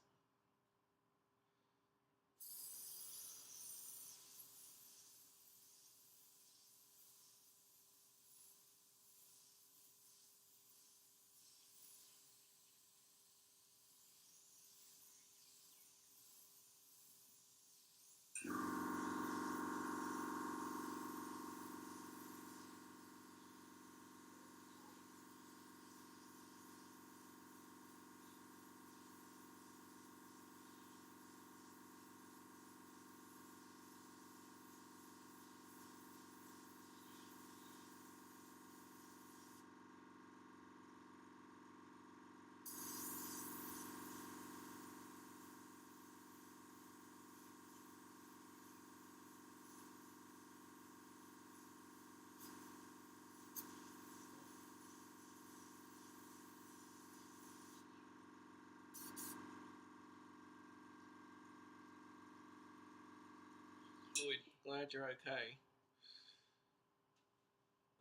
Good. Glad you're okay.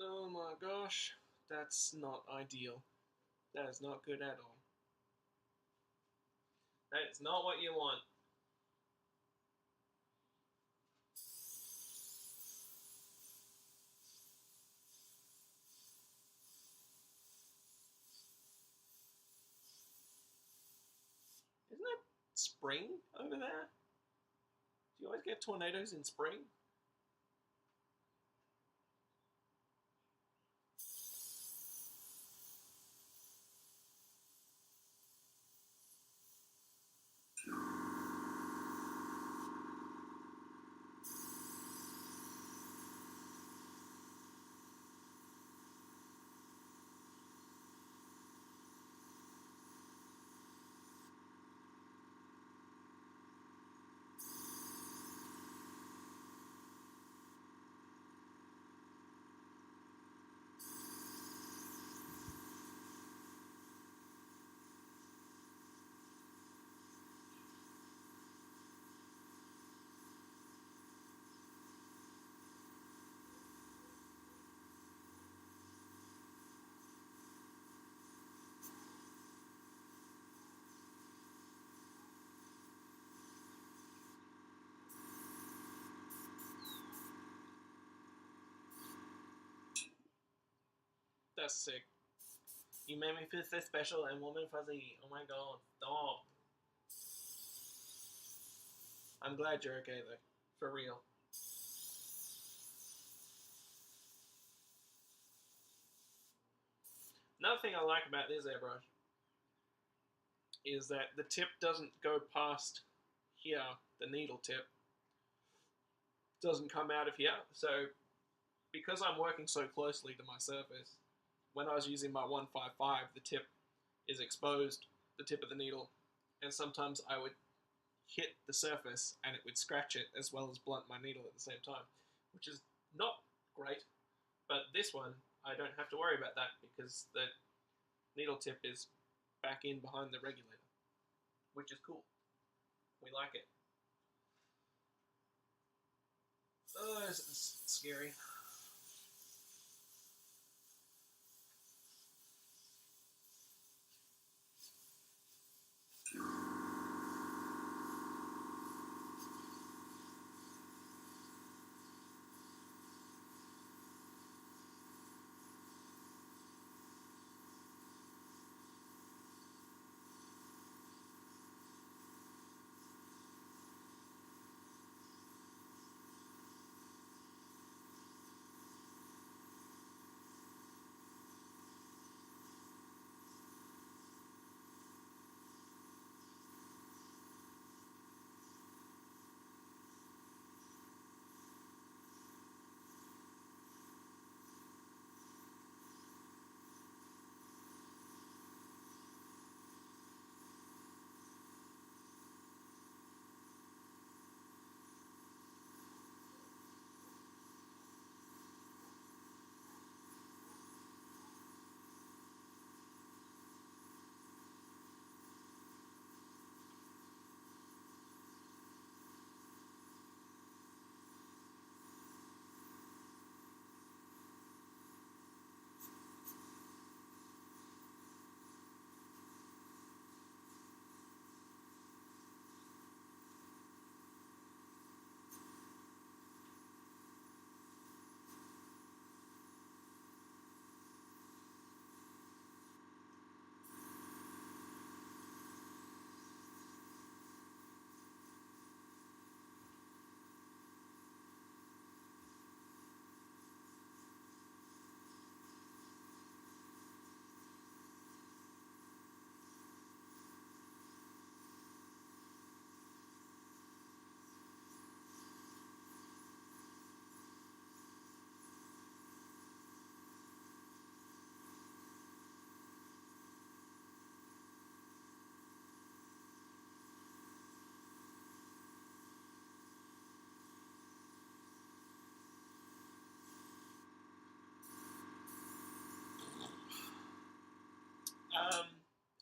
Oh my gosh. That's not ideal. That is not good at all. That is not what you want. Isn't it spring over there? Do you always get tornadoes in spring? That's sick. You made me feel so special and warm and fuzzy. Oh my god, stop. I'm glad you're okay though. For real. Another thing I like about this airbrush is that the tip doesn't go past here, the needle tip doesn't come out of here. So because I'm working so closely to my surface, when I was using my 155, the tip is exposed, the tip of the needle, and sometimes I would hit the surface and it would scratch it as well as blunt my needle at the same time, which is not great. But this one, I don't have to worry about that because the needle tip is back in behind the regulator, which is cool. We like it. Oh, it's scary.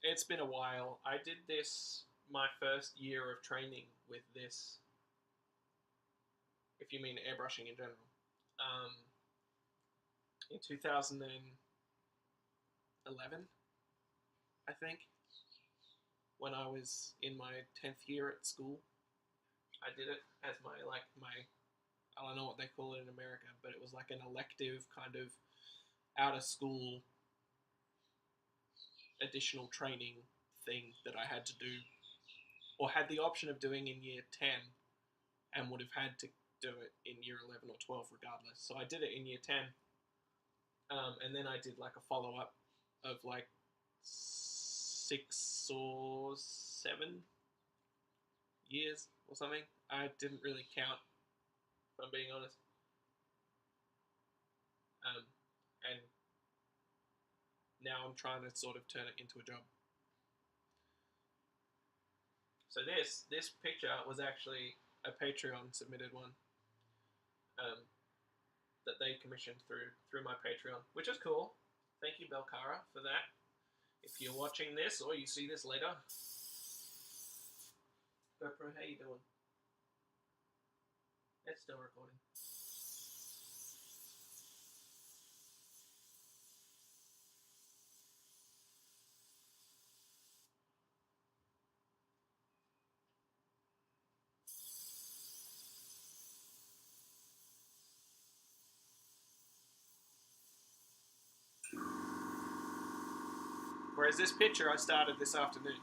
It's been a while. I did this my first year of training with this if you mean airbrushing in general. In 2011, I think, when I was in my 10th year at school, I did it as my I don't know what they call it in America, but it was like an elective kind of out of school additional training thing that I had to do, or had the option of doing in year 10, and would have had to do it in year 11 or 12 regardless. So I did it in year 10, and then I did like a follow-up of like 6 or 7 years or something. I didn't really count, if I'm being honest. And now I'm trying to sort of turn it into a job. So this picture was actually a Patreon submitted one, that they commissioned through my Patreon, which is cool. Thank you, Belcara, for that. If you're watching this or you see this later, GoPro, how you doing? It's still recording. Whereas this picture I started this afternoon.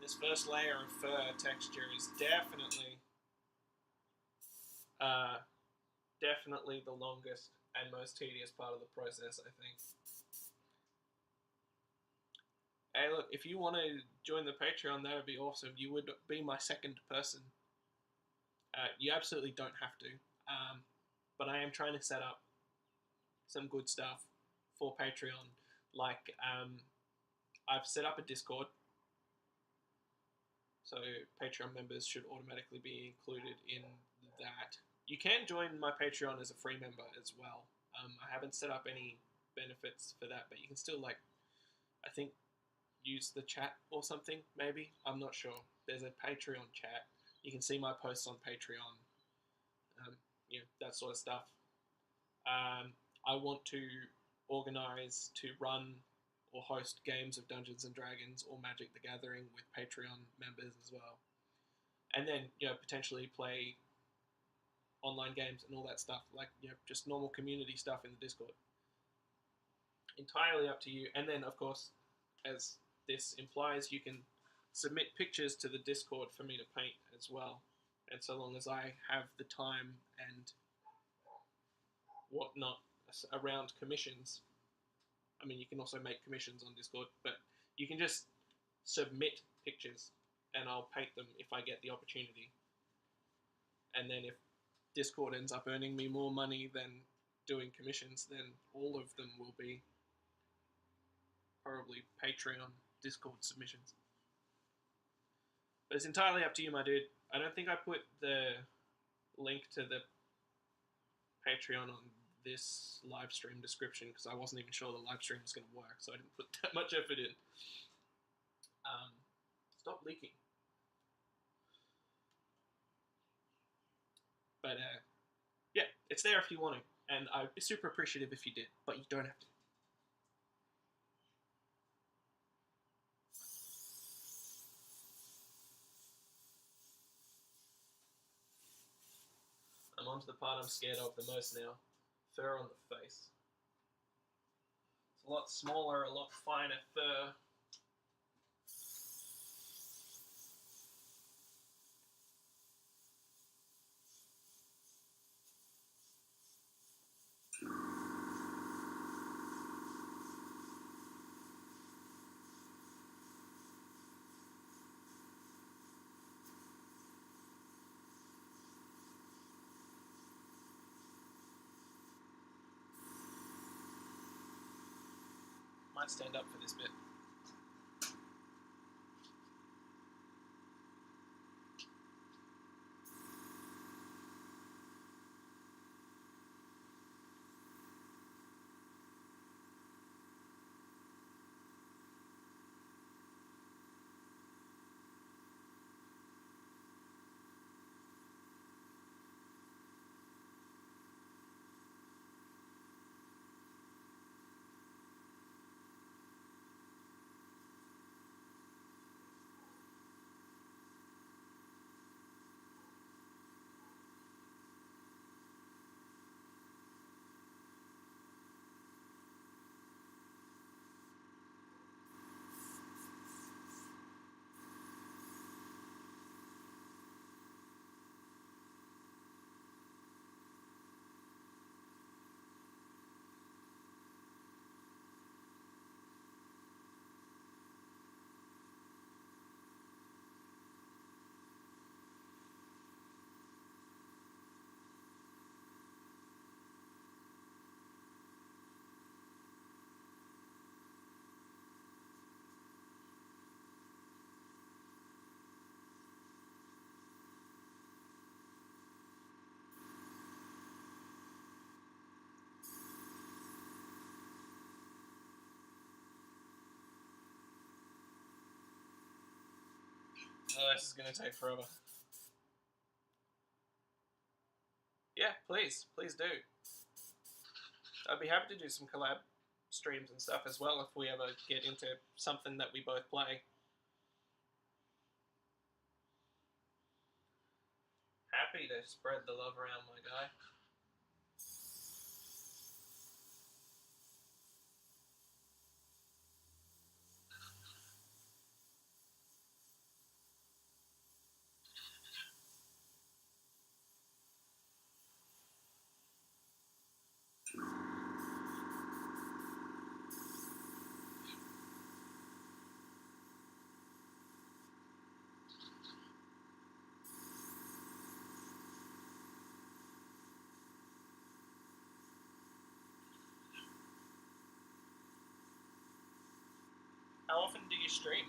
This first layer of fur texture is definitely the longest and most tedious part of the process, I think. Hey, look, if you want to join the Patreon, that would be awesome. You would be my second person. You absolutely don't have to, but I am trying to set up some good stuff for Patreon. Like, I've set up a Discord, so Patreon members should automatically be included in that. You can join my Patreon as a free member as well. I haven't set up any benefits for that, but you can still, like, I think, use the chat or something, maybe. I'm not sure. There's a Patreon chat. You can see my posts on Patreon, that sort of stuff. I want to organize to run or host games of Dungeons and Dragons or Magic the Gathering with Patreon members as well. And then, potentially play online games and all that stuff, like, just normal community stuff in the Discord. Entirely up to you. And then, of course, as this implies, you can submit pictures to the Discord for me to paint as well. And so long as I have the time and whatnot around commissions, I mean, you can also make commissions on Discord, but you can just submit pictures and I'll paint them if I get the opportunity. And then if Discord ends up earning me more money than doing commissions, then all of them will be probably Patreon Discord submissions. But it's entirely up to you, my dude. I don't think I put the link to the Patreon on this live stream description because I wasn't even sure the live stream was going to work, so I didn't put that much effort in. Stop leaking. But yeah, it's there if you want to, and I'd be super appreciative if you did, but you don't have to. I'm on to the part I'm scared of the most now. Fur on the face. It's a lot smaller, a lot finer fur. might stand up for this bit. Oh, this is going to take forever. Yeah, please do. I'd be happy to do some collab streams and stuff as well if we ever get into something that we both play. Happy to spread the love around, my guy. How often do you stream?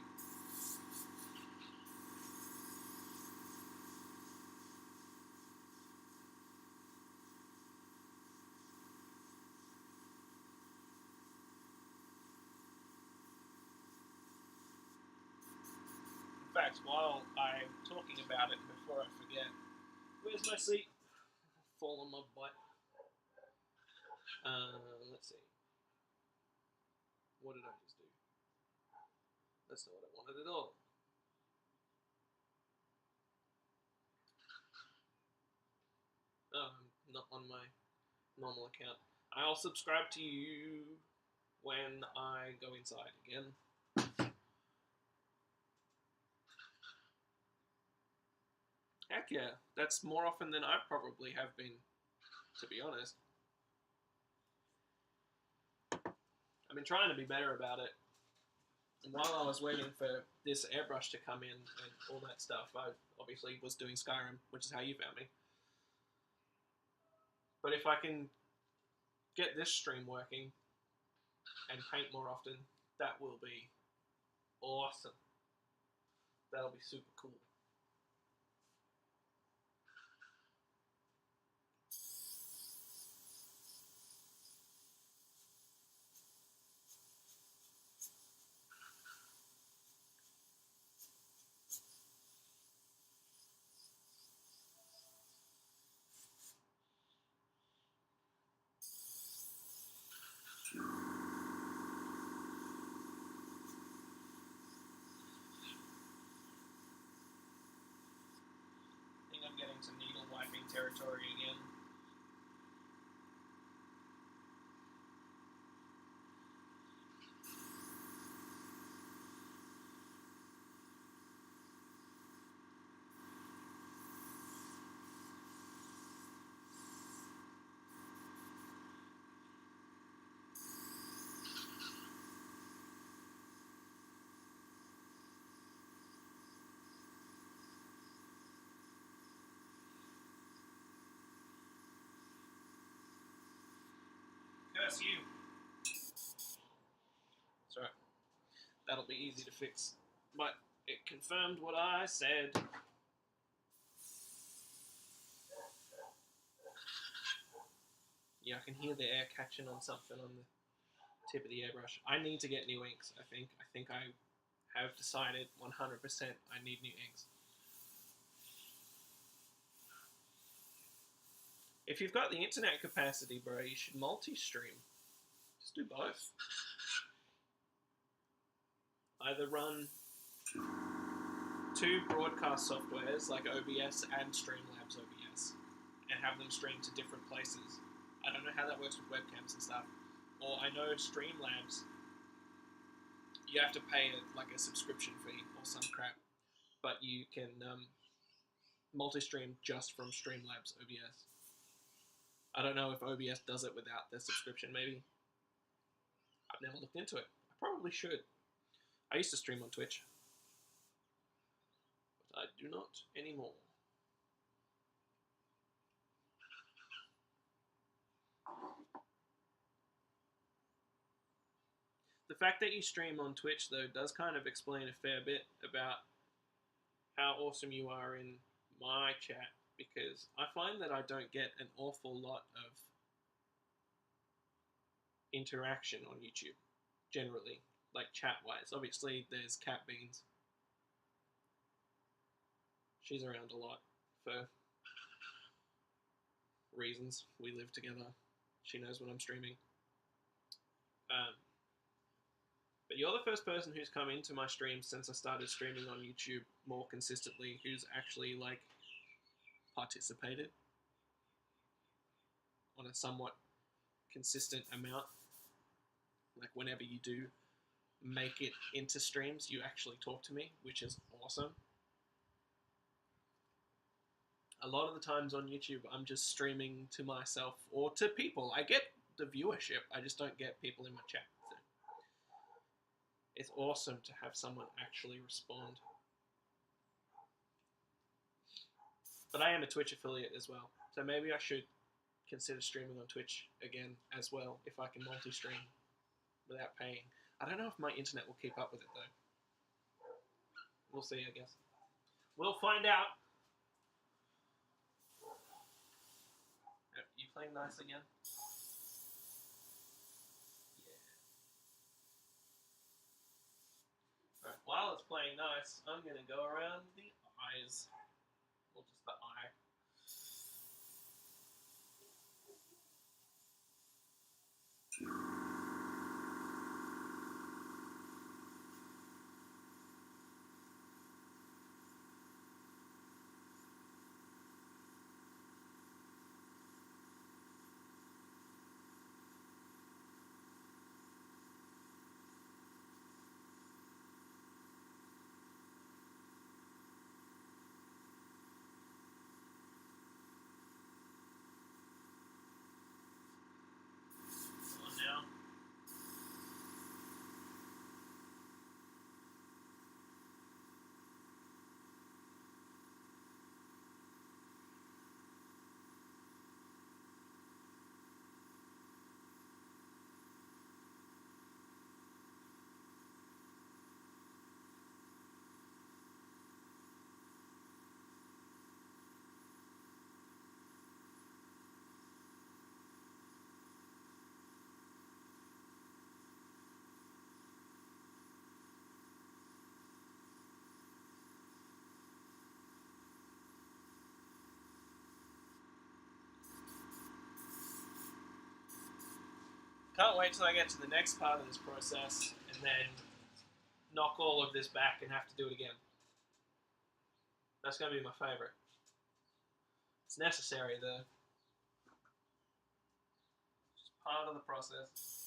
In fact, while I'm talking about it, before I forget, where's my seat? Fall on my butt. Let's see. What did I just do? That's not what I wanted at all. Not on my normal account. I'll subscribe to you when I go inside again. Heck yeah, that's more often than I probably have been, to be honest. I've been trying to be better about it. And while I was waiting for this airbrush to come in and all that stuff, I obviously was doing Skyrim, which is how you found me. But if I can get this stream working and paint more often, that will be awesome. That'll be super cool. I think I'm getting some needle wiping territory again. Curse you. be easy to fix. But it confirmed what I said. Yeah, I can hear the air catching on something on the tip of the airbrush. I need to get new inks, I think. I think I have decided 100% I need new inks. If you've got the internet capacity, bro, you should multi-stream. Just do both. Either run 2 broadcast softwares like OBS and Streamlabs OBS and have them stream to different places. I don't know how that works with webcams and stuff. Or I know Streamlabs, you have to pay like a subscription fee or some crap, but you can multi-stream just from Streamlabs OBS. I don't know if OBS does it without the subscription, maybe. I've never looked into it. I probably should. I used to stream on Twitch, but I do not anymore. The fact that you stream on Twitch, though, does kind of explain a fair bit about how awesome you are in my chat, because I find that I don't get an awful lot of interaction on YouTube, generally, like chat-wise. Obviously, there's Cat Beans. She's around a lot for reasons. We live together. She knows when I'm streaming. But you're the first person who's come into my streams since I started streaming on YouTube more consistently, who's actually, like, participated on a somewhat consistent amount. Like, whenever you do make it into streams, you actually talk to me, which is awesome. A lot of the times on YouTube, I'm just streaming to myself or to people. I get the viewership, I just don't get people in my chat. So it's awesome to have someone actually respond. But I am a Twitch affiliate as well, so maybe I should consider streaming on Twitch again as well, if I can multi-stream without paying. I don't know if my internet will keep up with it, though. We'll see, I guess. We'll find out. You playing nice again? Yeah. Alright, while it's playing nice, I'm going to go around the eyes. Or just the eye. Now. Can't wait till I get to the next part of this process and then knock all of this back and have to do it again. That's going to be my favorite. It's necessary, though. It's just part of the process.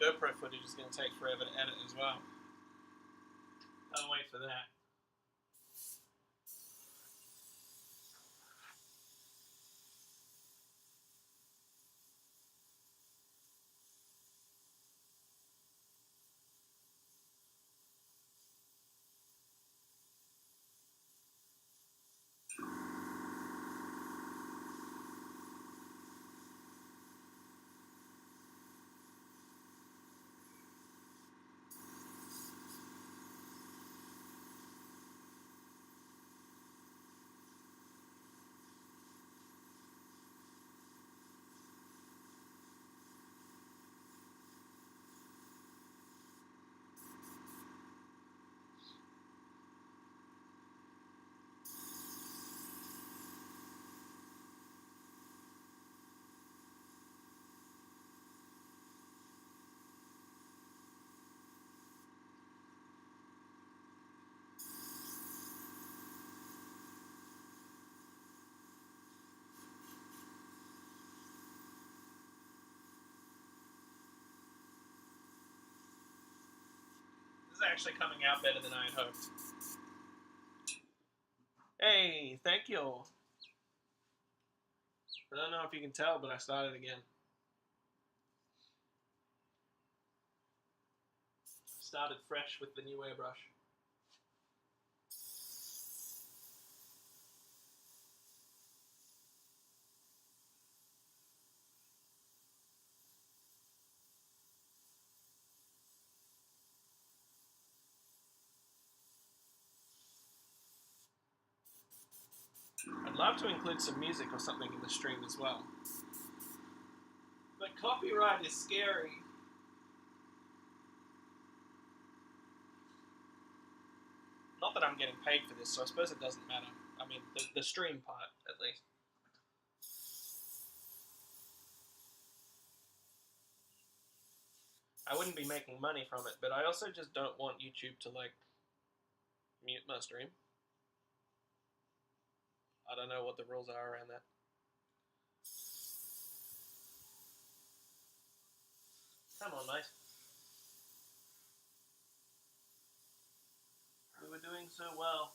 GoPro footage is going to take forever to edit as well. I'll wait for that. This is actually coming out better than I had hoped. Hey, thank you. I don't know if you can tell, but I started again. Started fresh with the new Airbrush. I'd love to include some music or something in the stream as well. But copyright is scary. Not that I'm getting paid for this, so I suppose it doesn't matter. I mean, the stream part, at least. I wouldn't be making money from it, but I also just don't want YouTube to, like, mute my stream. I don't know what the rules are around that. Come on, mate. We were doing so well.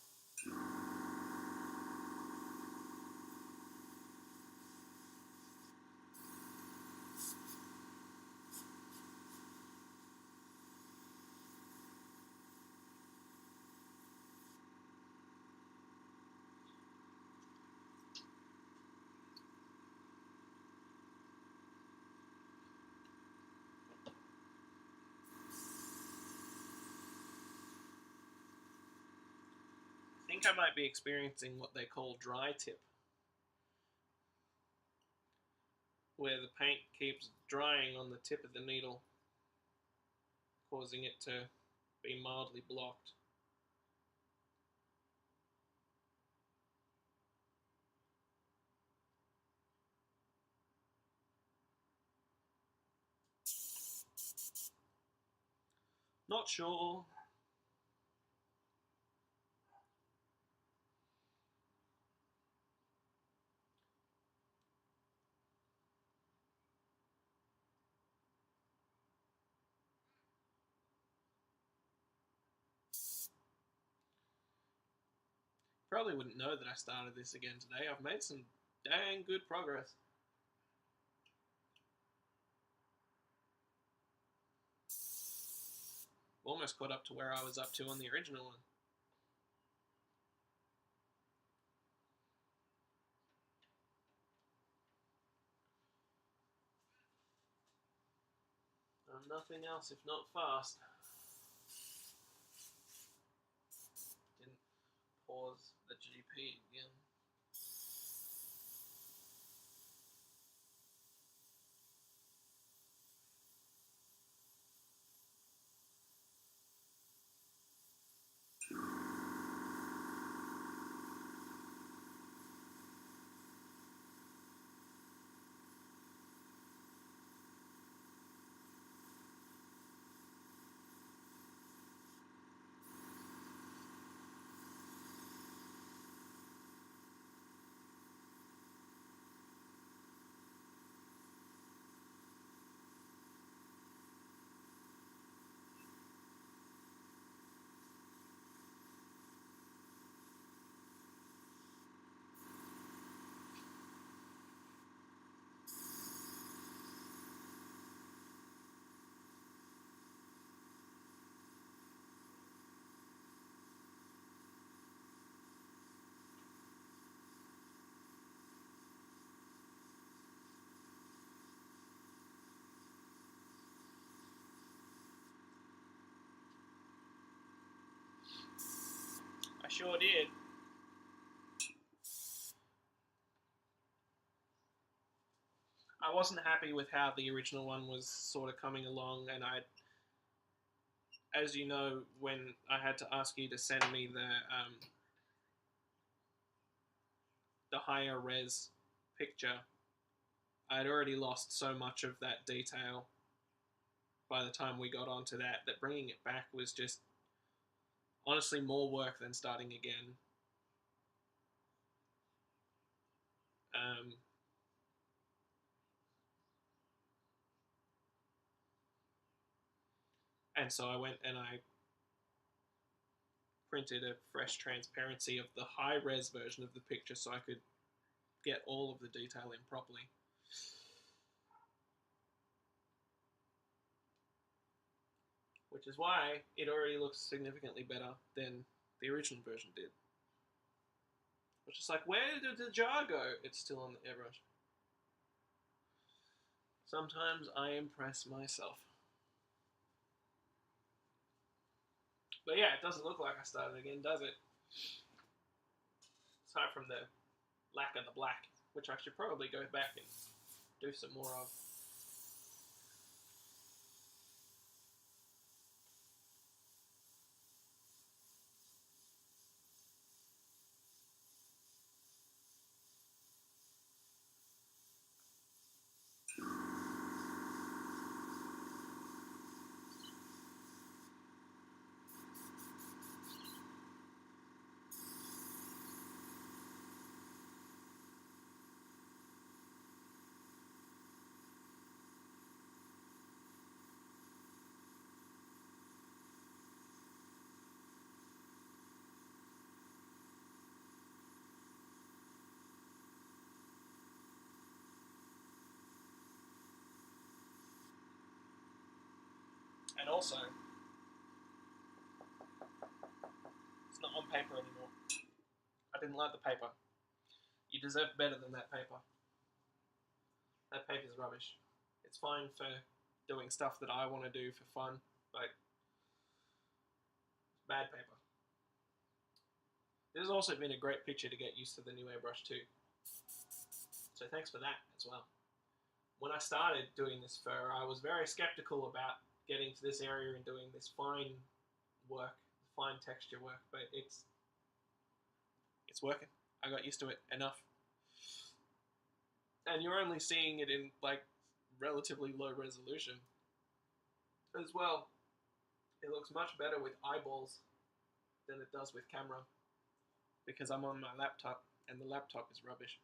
I think I might be experiencing what they call dry tip, where the paint keeps drying on the tip of the needle, causing it to be mildly blocked. Not sure. Probably wouldn't know that I started this again today. I've made some dang good progress. Almost caught up to where I was up to on the original one. Nothing else if not fast. Didn't pause the GP again. sure did. I wasn't happy with how the original one was sort of coming along, and as you know, when I had to ask you to send me the higher res picture, I had already lost so much of that detail by the time we got onto that bringing it back was just honestly more work than starting again. And so I went and I printed a fresh transparency of the high res version of the picture so I could get all of the detail in properly. Which is why it already looks significantly better than the original version did. Which is like, where did the jar go? It's still on the airbrush. Sometimes I impress myself. But yeah, it doesn't look like I started again, does it? Aside from the lack of the black, which I should probably go back and do some more of. And also, it's not on paper anymore. I didn't like the paper. You deserve better than that paper. That paper's rubbish. It's fine for doing stuff that I want to do for fun, but it's bad paper. This has also been a great picture to get used to the new Airbrush too. So thanks for that as well. When I started doing this fur, I was very skeptical about getting to this area and doing this fine work, fine texture work, but it's working. I got used to it enough. And you're only seeing it in like relatively low resolution as well. It looks much better with eyeballs than it does with camera because I'm on my laptop and the laptop is rubbish.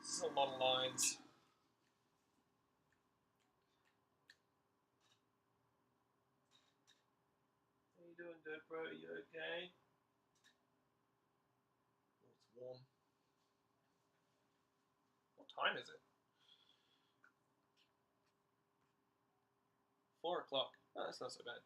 This is a lot of lines. Okay. Oh, it's warm. What time is it? 4 o'clock. Oh, that's not so bad.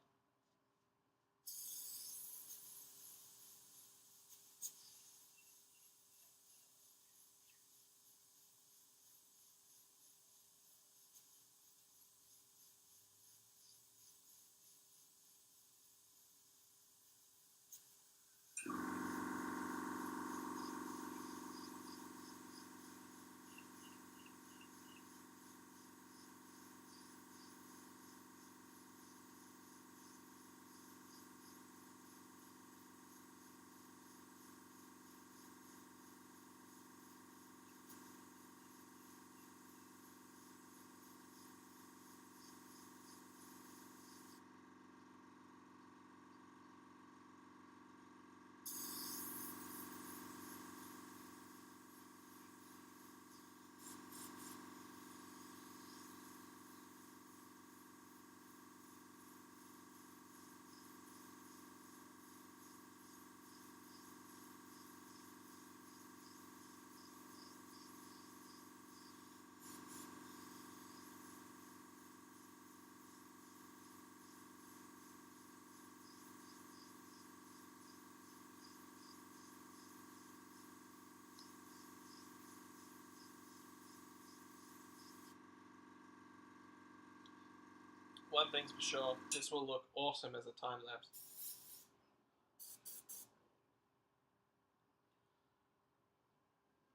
One thing's for sure, this will look awesome as a time lapse.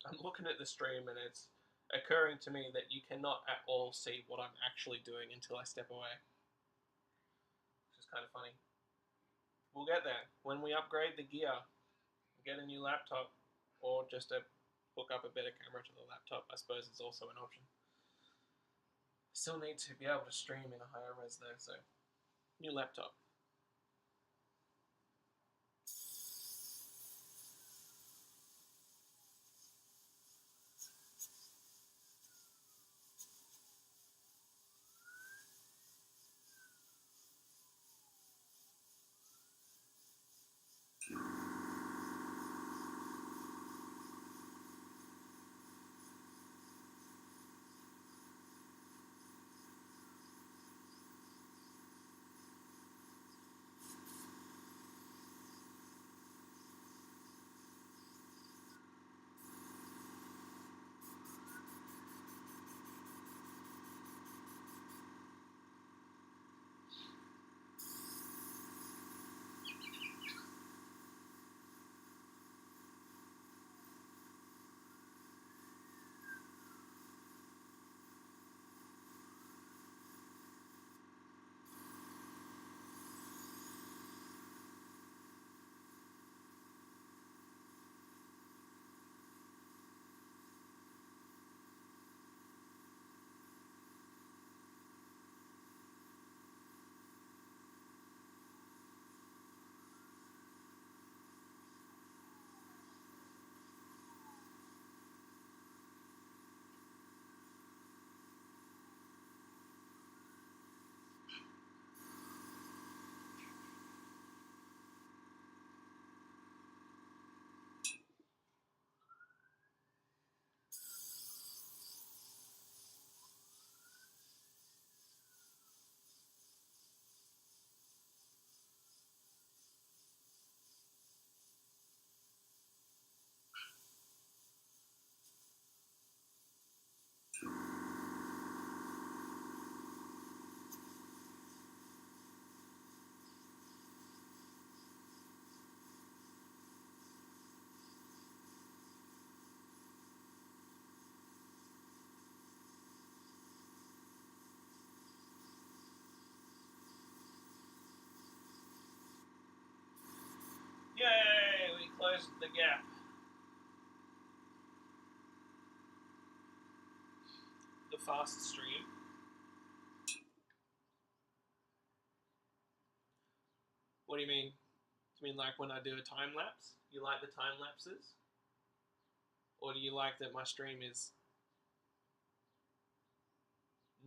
I'm looking at the stream and it's occurring to me that you cannot at all see what I'm actually doing until I step away. Which is kind of funny. We'll get there. When we upgrade the gear, get a new laptop, or just hook up a better camera to the laptop, I suppose is also an option. Still need to be able to stream in a higher res though, so new laptop. Yay! We closed the gap. The fast stream. What do you mean? Do you mean like when I do a time lapse? You like the time lapses? Or do you like that my stream is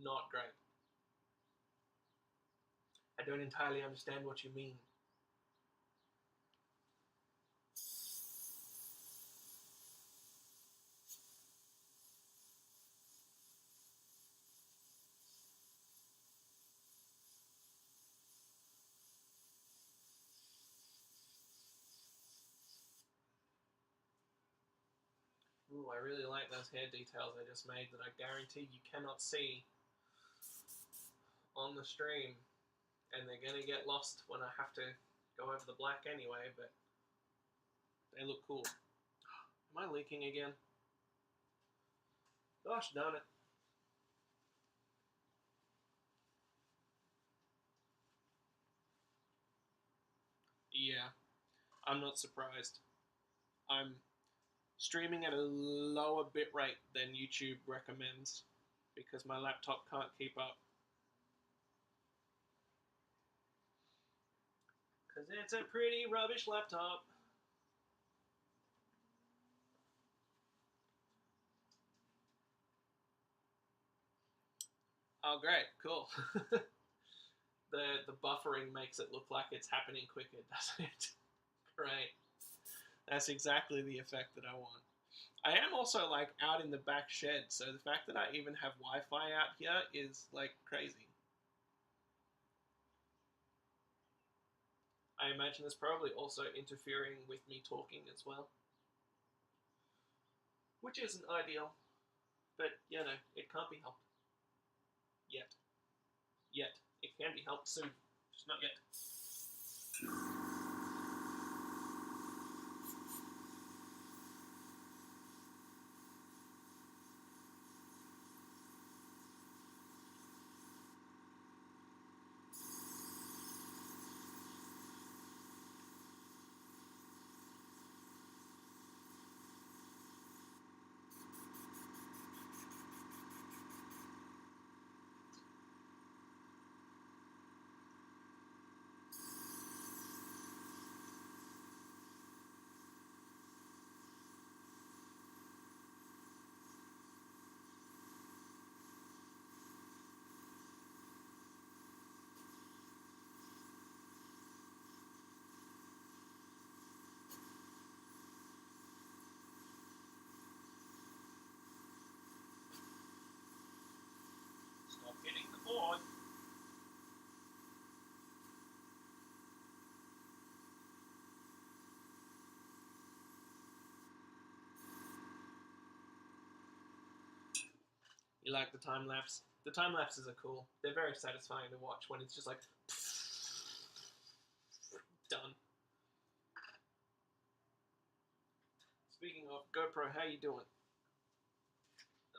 not great? I don't entirely understand what you mean. Ooh, I really like those hair details I just made that I guarantee you cannot see on the stream. And they're going to get lost when I have to go over the black anyway, but they look cool. Am I leaking again? Gosh darn it. Yeah, I'm not surprised. I'm streaming at a lower bitrate than YouTube recommends because my laptop can't keep up. Because it's a pretty rubbish laptop. Oh, great, cool. The buffering makes it look like it's happening quicker, doesn't it? Great. That's exactly the effect that I want. I am also like out in the back shed, so the fact that I even have Wi-Fi out here is like crazy. I imagine it's probably also interfering with me talking as well, which isn't ideal, but you know, it can't be helped. Yet. It can be helped soon, just not yet. Stop hitting the board. You like the time lapse? The time lapses are cool. They're very satisfying to watch when it's just like done. Speaking of GoPro, how you doing?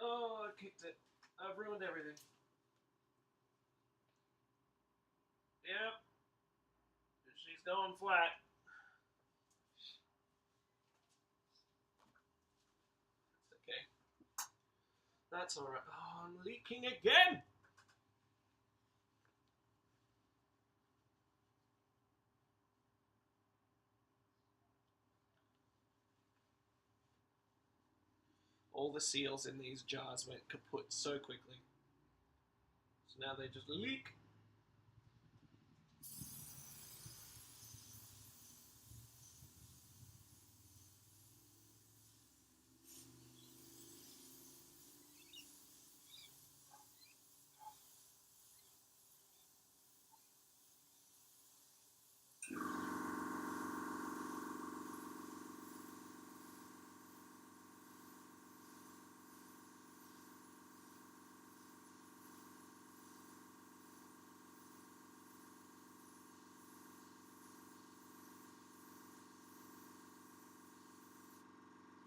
Oh, I kicked it. I've ruined everything. Yep. She's going flat. It's okay. That's alright. Oh, I'm leaking again! All the seals in these jars went kaput so quickly. So now they just leak.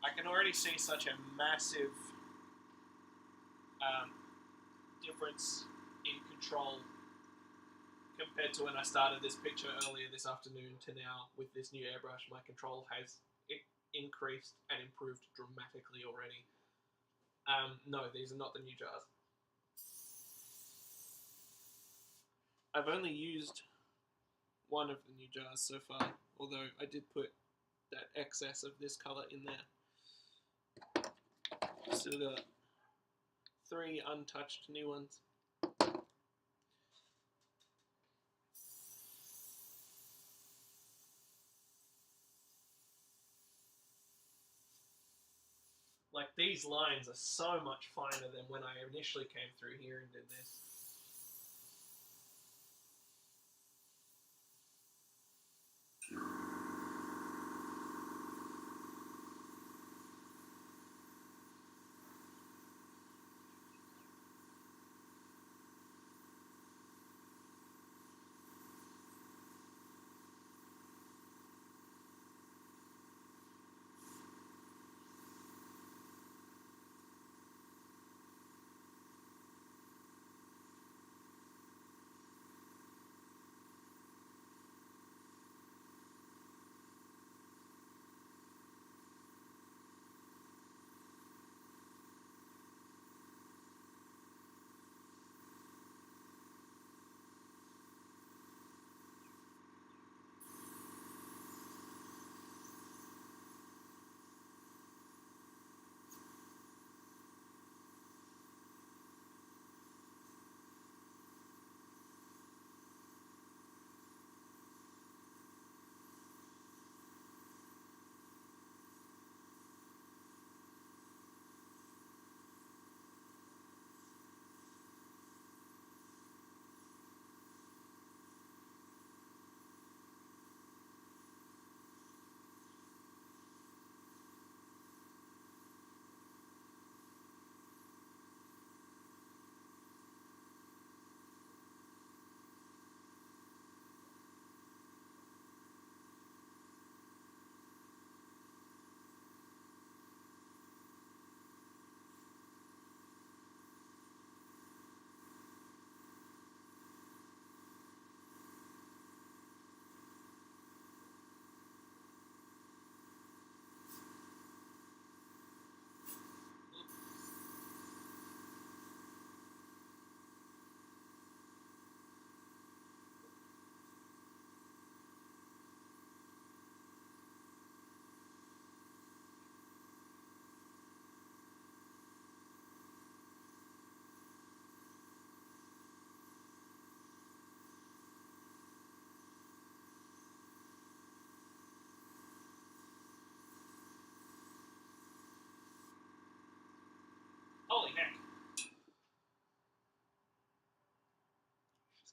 I can already see such a massive difference in control compared to when I started this picture earlier this afternoon to now with this new airbrush. My control has increased and improved dramatically already. No, these are not the new jars. I've only used one of the new jars so far, although I did put that excess of this color in there. Still got 3 untouched new ones. Like, these lines are so much finer than when I initially came through here and did this.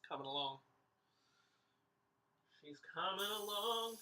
coming along. She's coming along.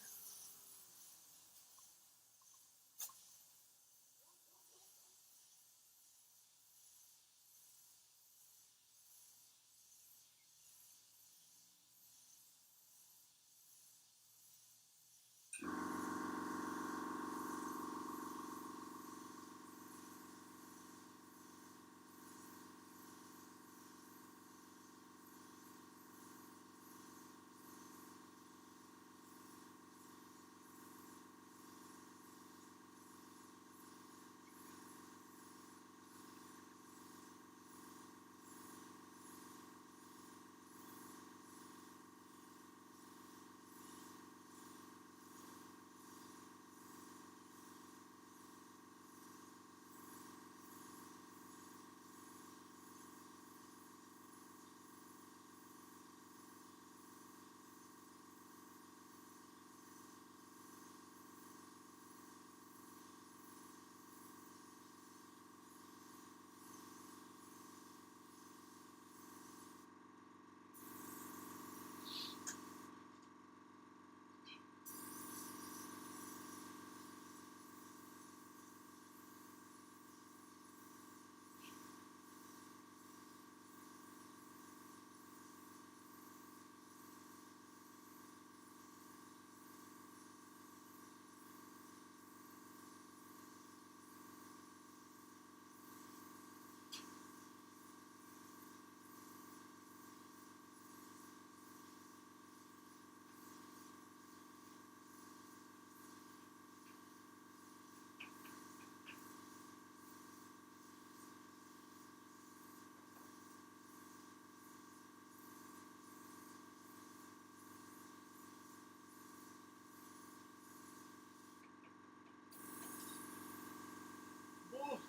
Oh.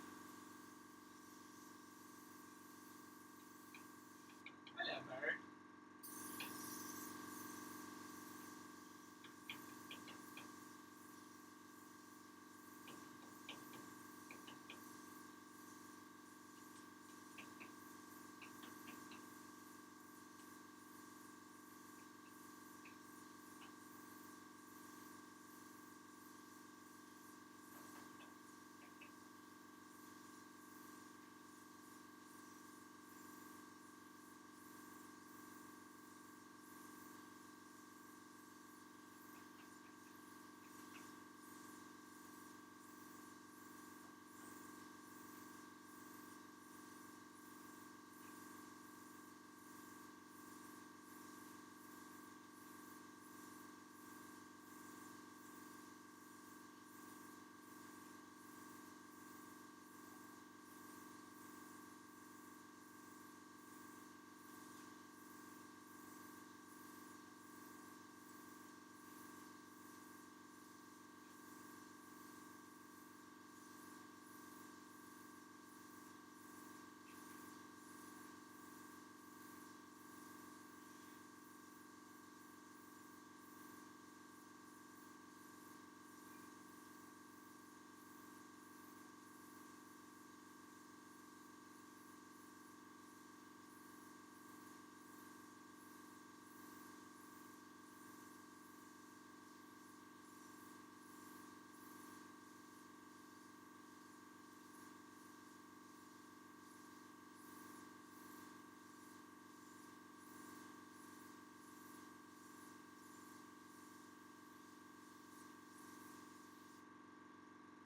Hello, bird.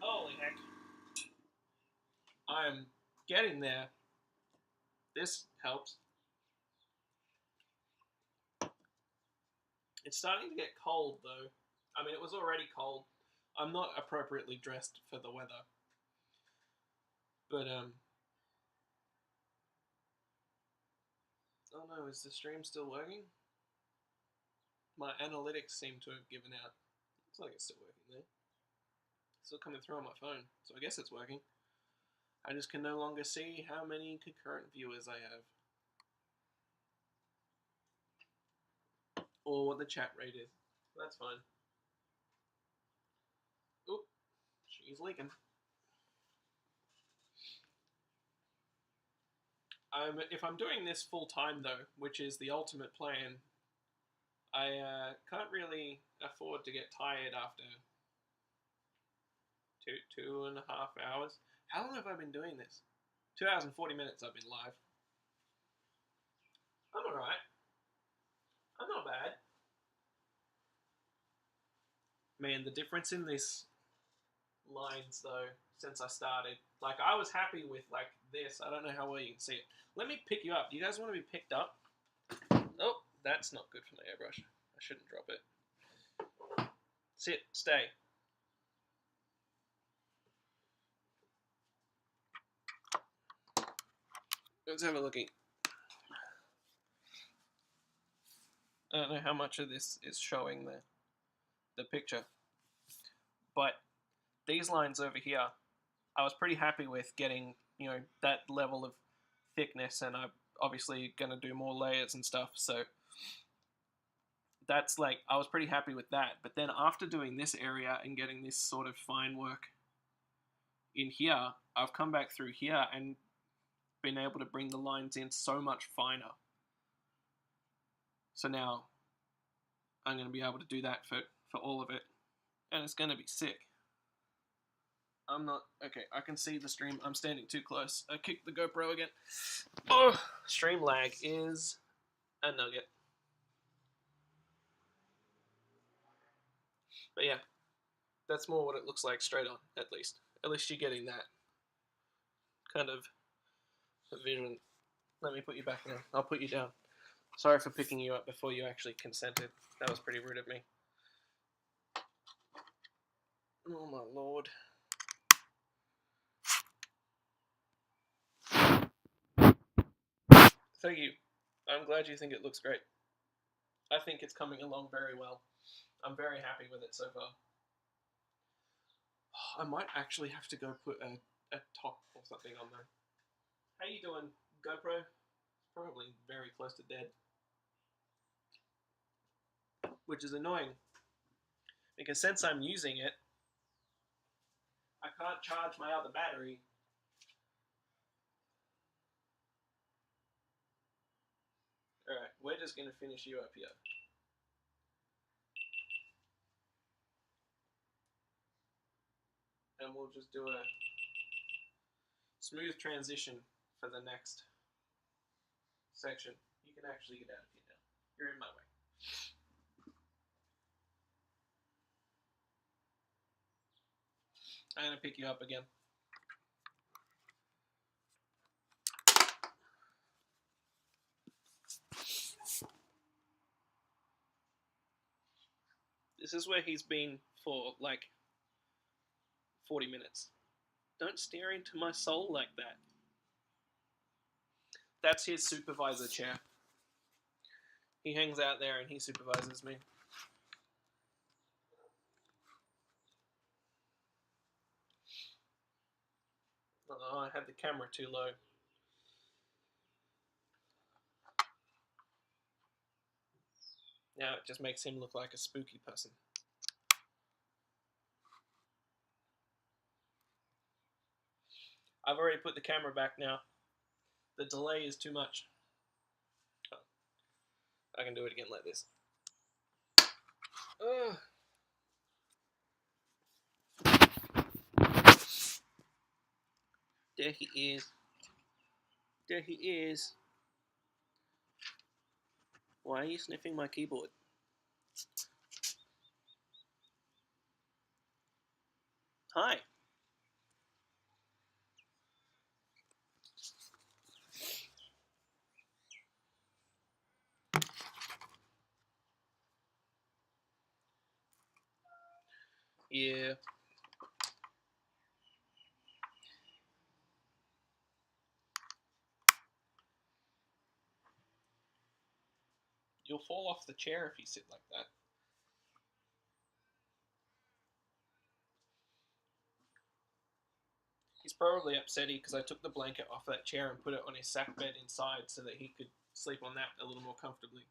Holy heck. I'm getting there. This helps. It's starting to get cold though. I mean, it was already cold. I'm not appropriately dressed for the weather. But, oh no, is the stream still working? My analytics seem to have given out. Looks like it's still working there. Still coming through on my phone, so I guess it's working. I just can no longer see how many concurrent viewers I have. Or what the chat rate is. That's fine. Oop, she's leaking. if I'm doing this full time though, which is the ultimate plan, I can't really afford to get tired after 2.5 hours. How long have I been doing this? 2 hours and 40 minutes I've been live. I'm alright. I'm not bad. Man, the difference in this lines though since I started, like I was happy with like this. I don't know how well you can see it. Let me pick you up. Do you guys want to be picked up? Oh, that's not good for my airbrush. I shouldn't drop it. Sit, stay. Let's have a looky. I don't know how much of this is showing the picture, but these lines over here, I was pretty happy with getting, you know, that level of thickness, and I'm obviously going to do more layers and stuff, so that's like, I was pretty happy with that. But then after doing this area and getting this sort of fine work in here, I've come back through here and been able to bring the lines in so much finer. So now I'm going to be able to do that for all of it, and it's going to be sick. I'm not, okay, I can see the stream. I'm standing too close. I kicked the GoPro again. Oh, stream lag is a nugget. But yeah, that's more what it looks like straight on, at least. At least you're getting that kind of vision. Let me put you back now. I'll put you down. Sorry for picking you up before you actually consented. That was pretty rude of me. Oh my lord. Thank you. I'm glad you think it looks great. I think it's coming along very well. I'm very happy with it so far. I might actually have to go put a top or something on there. How you doing, GoPro? It's probably very close to dead. Which is annoying, because since I'm using it, I can't charge my other battery. Alright, we're just going to finish you up here. And we'll just do a smooth transition for the next section. You can actually get out of here now. You're in my way. I'm going to pick you up again. This is where he's been for like 40 minutes. Don't stare into my soul like that. That's his supervisor chair. He hangs out there and he supervises me. Oh, I had the camera too low. Now it just makes him look like a spooky person. I've already put the camera back now. The delay is too much. Oh, I can do it again like this. There he is. There he is. Why are you sniffing my keyboard? Hi. Yeah. You'll fall off the chair if you sit like that. He's probably upsetty because I took the blanket off that chair and put it on his sack bed inside so that he could sleep on that a little more comfortably.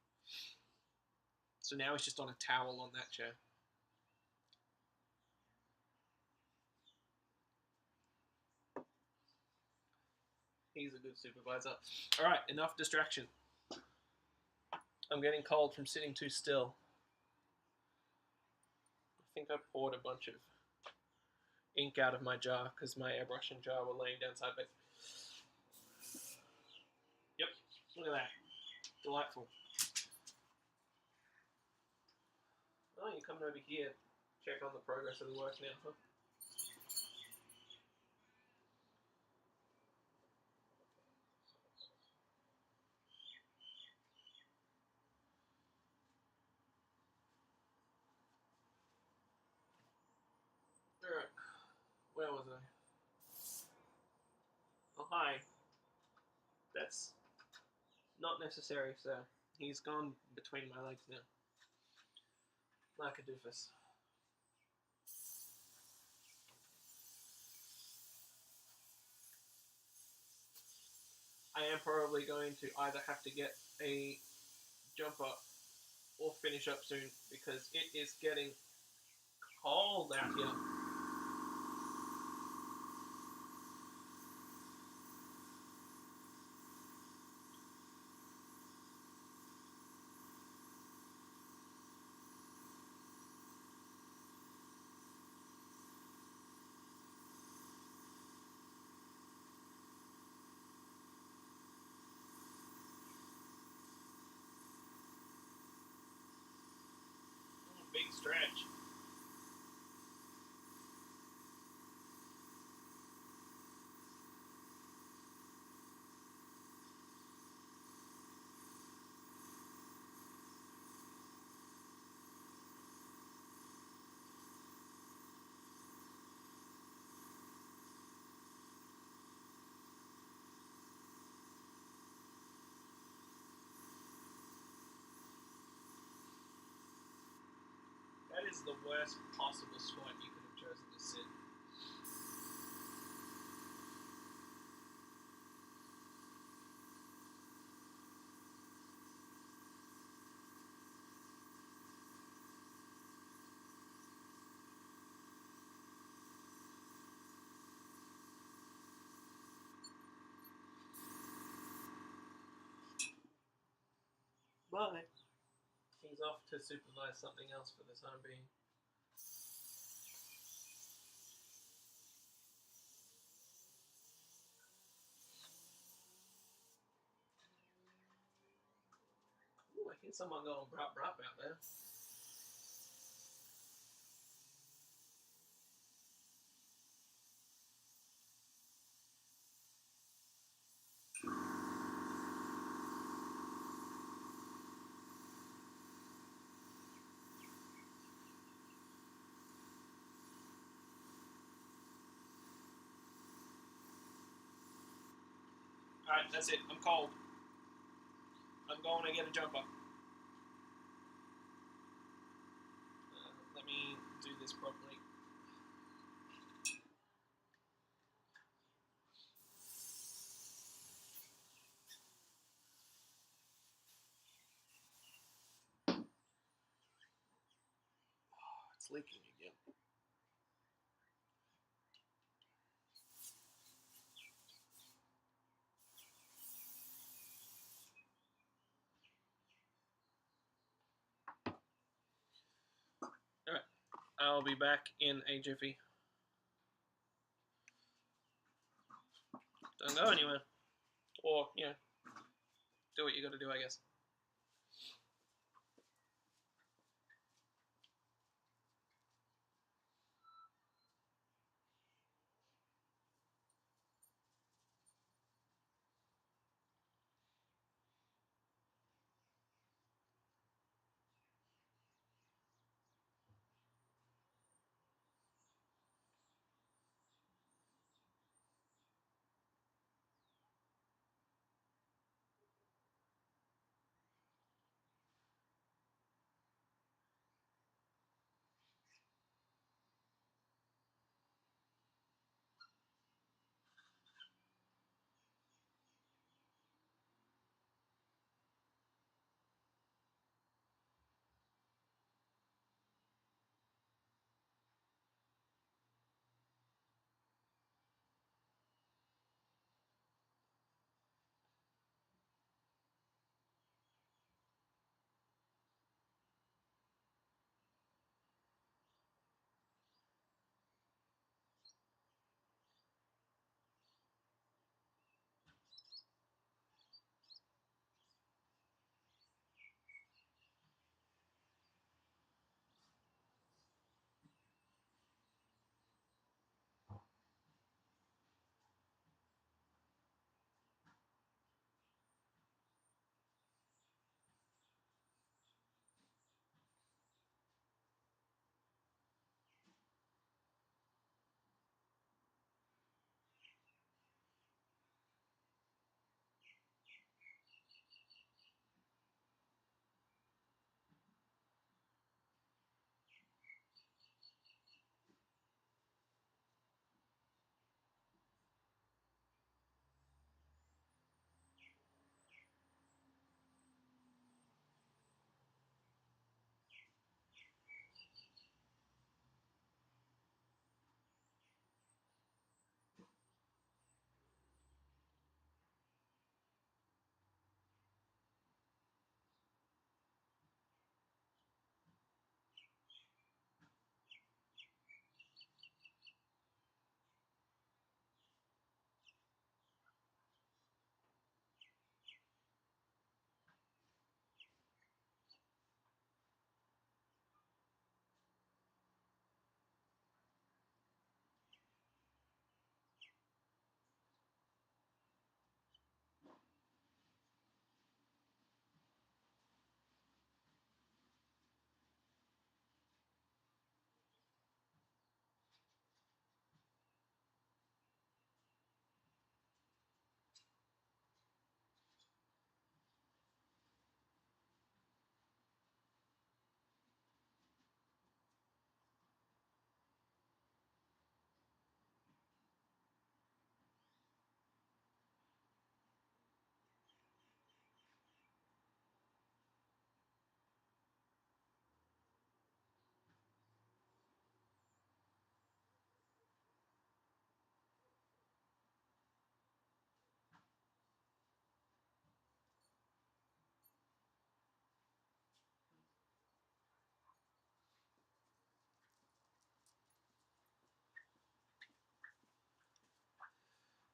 So now he's just on a towel on that chair. He's a good supervisor. All right, enough distraction. I'm getting cold from sitting too still. I think I poured a bunch of ink out of my jar because my airbrushing jar were laying downside. But yep, look at that, delightful. Oh, you're coming over here, check on the progress of the work now, huh? Alright, where was I? Oh, hi. That's not necessary, sir. He's gone between my legs now. Like a doofus. I am probably going to either have to get a jumper or finish up soon because it is getting cold out here. Big stretch. That is the worst possible spot you could have chosen to sit. But he's off to supervise something else for the time being. Ooh, I hear someone going brap brap out there. Alright, that's it. I'm cold. I'm going to get a jumper. Let me do this properly. Oh, it's leaking again. Alright, I'll be back in a jiffy. Don't go anywhere. Or, you know, do what you gotta do, I guess.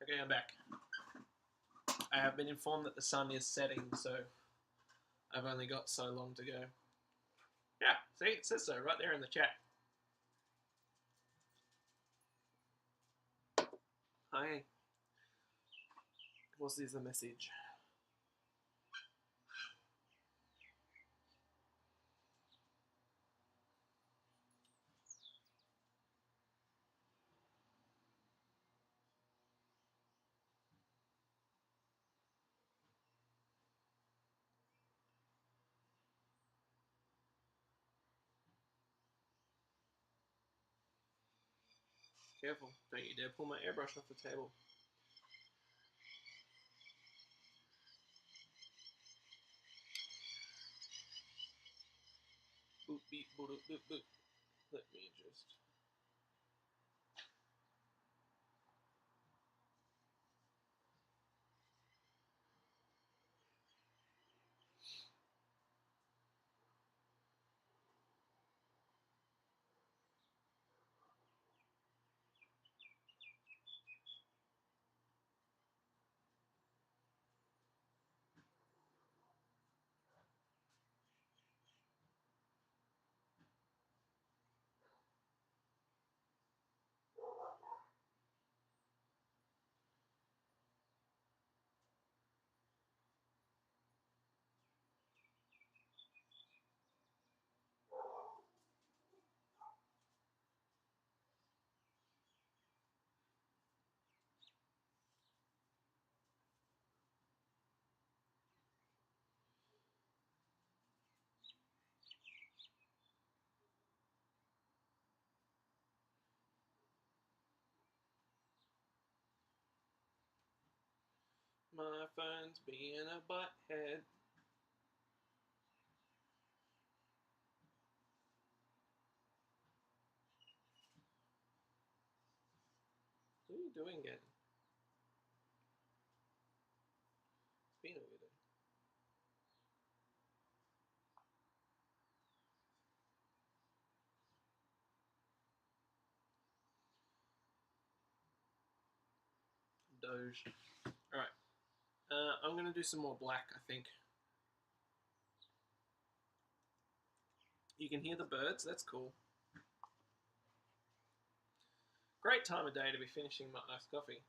Okay, I'm back. I have been informed that the sun is setting, so I've only got so long to go. Yeah, see, it says so right there in the chat. Hi. What is the message? Careful, don't you dare pull my airbrush off the table. Boop, beep, boop, boop, boop. Let me just... My phone's being a butthead. What are you doing again? It's been a weirdo. Doge. Alright. I'm going to do some more black, I think. You can hear the birds, that's cool. Great time of day to be finishing my iced coffee.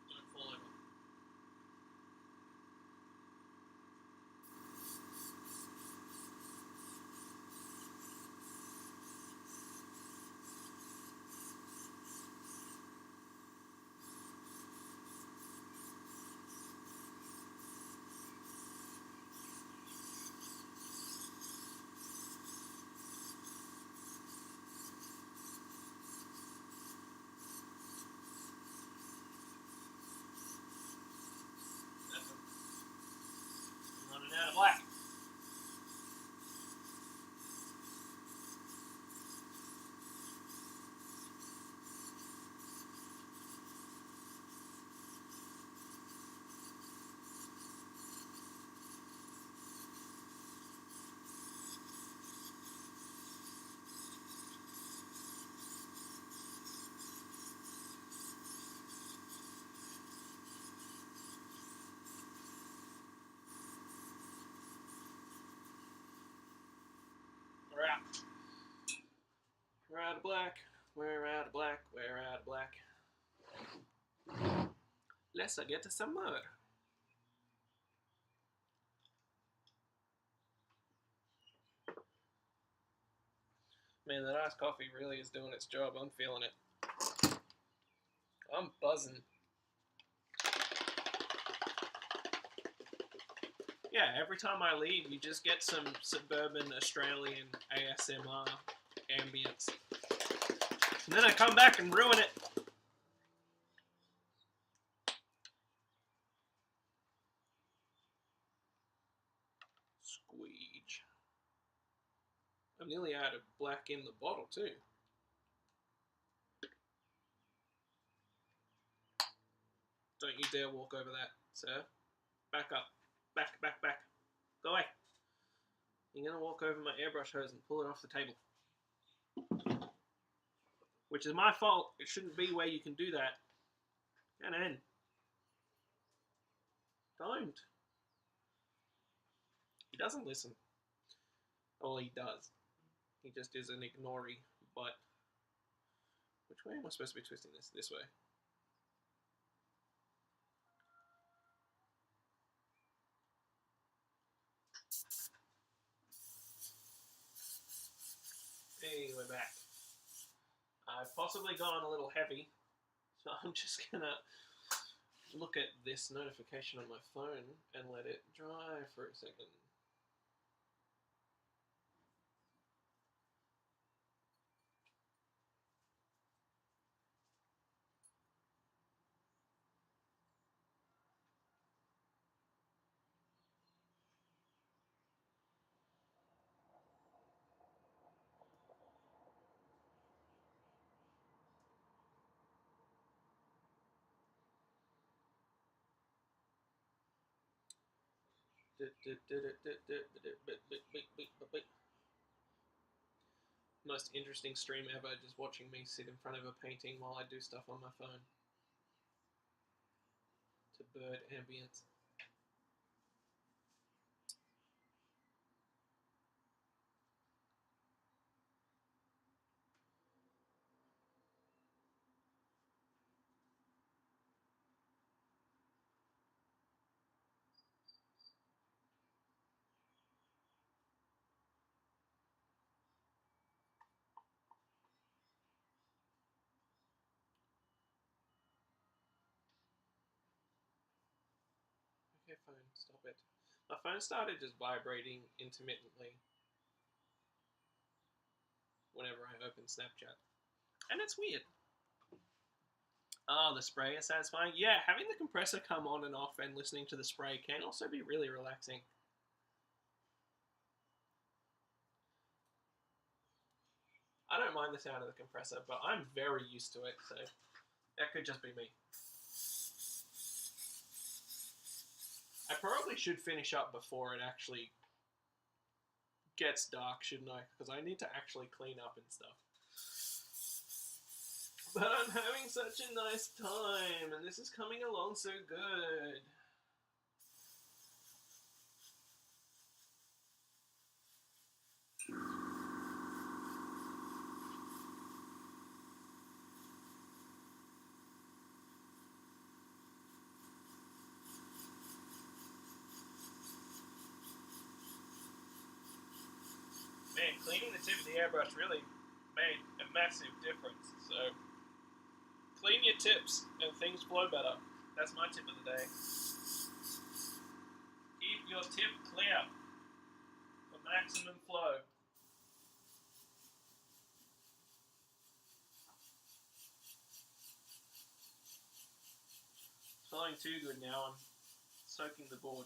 Don't fall over. I'm running out of black. We're out. We're out of black. We're out of black. We're out of black. Let's get some more. Man, that iced coffee really is doing its job. I'm feeling it. I'm buzzing. Yeah, every time I leave, you just get some suburban Australian ASMR ambience. And then I come back and ruin it. Squeege. I'm nearly out of black in the bottle too. Don't you dare walk over that, sir. Back up. Back, back, back. Go away. You're going to walk over my airbrush hose and pull it off the table. Which is my fault. It shouldn't be where you can do that. Get in. Don't. He doesn't listen. Well, he does. He just is an ignory butt. Which way am I supposed to be twisting this? This way. Hey, we're back. I've possibly gone a little heavy, so I'm just gonna look at this notification on my phone and let it dry for a second. Most interesting stream ever, just watching me sit in front of a painting while I do stuff on my phone. To bird ambience. Okay, phone, stop it. My phone started just vibrating intermittently whenever I open Snapchat. And it's weird. Oh, the spray is satisfying. Yeah, having the compressor come on and off and listening to the spray can also be really relaxing. I don't mind the sound of the compressor, but I'm very used to it, so that could just be me. I probably should finish up before it actually gets dark, shouldn't I? Because I need to actually clean up and stuff. But I'm having such a nice time, and this is coming along so good. Man, cleaning the tip of the airbrush really made a massive difference. So, clean your tips and things flow better. That's my tip of the day. Keep your tip clear for maximum flow. It's flowing too good now. I'm soaking the board.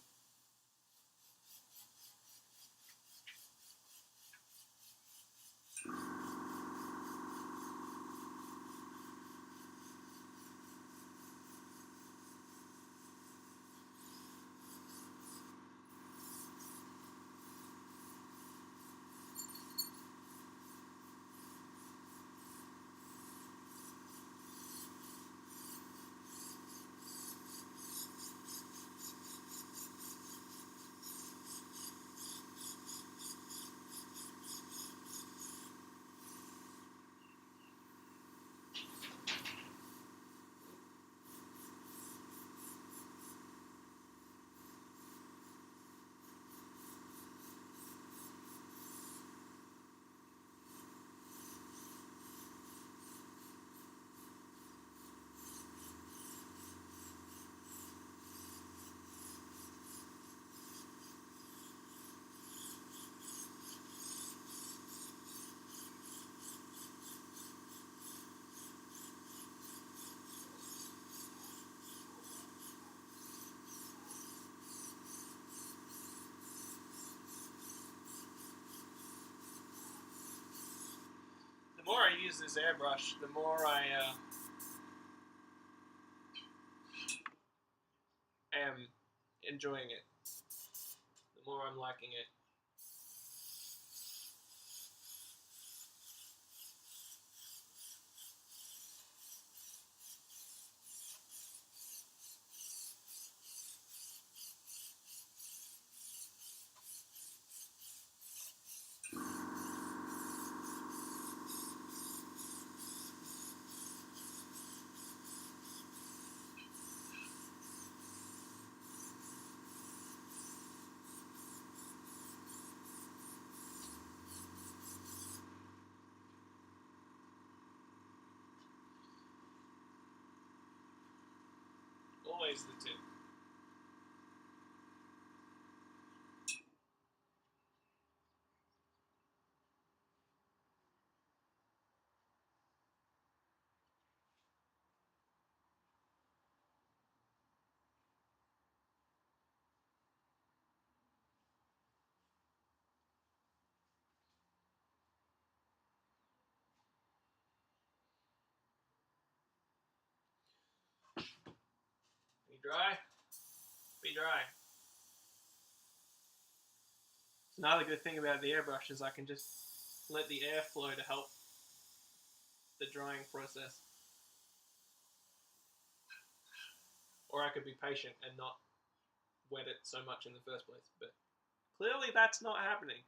use this airbrush, the more I am enjoying it, the more I'm liking it. Always the tip. Be dry. Be dry. Another good thing about the airbrush is I can just let the air flow to help the drying process. Or I could be patient and not wet it so much in the first place. But clearly that's not happening.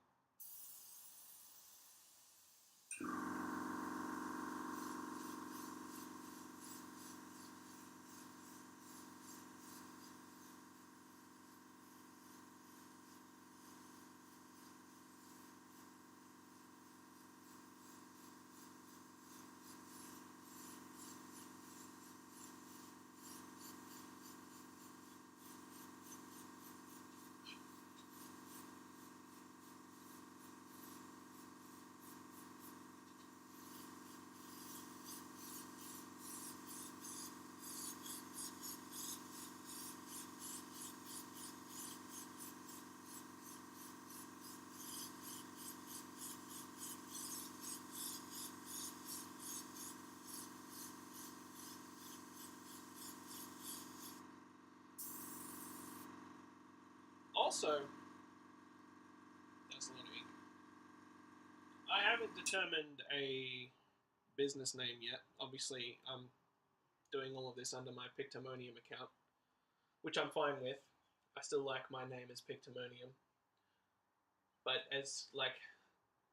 Also, that's a lot of ink. I haven't determined a business name yet. Obviously, I'm doing all of this under my Pictomonium account, which I'm fine with. I still like my name as Pictomonium. But as like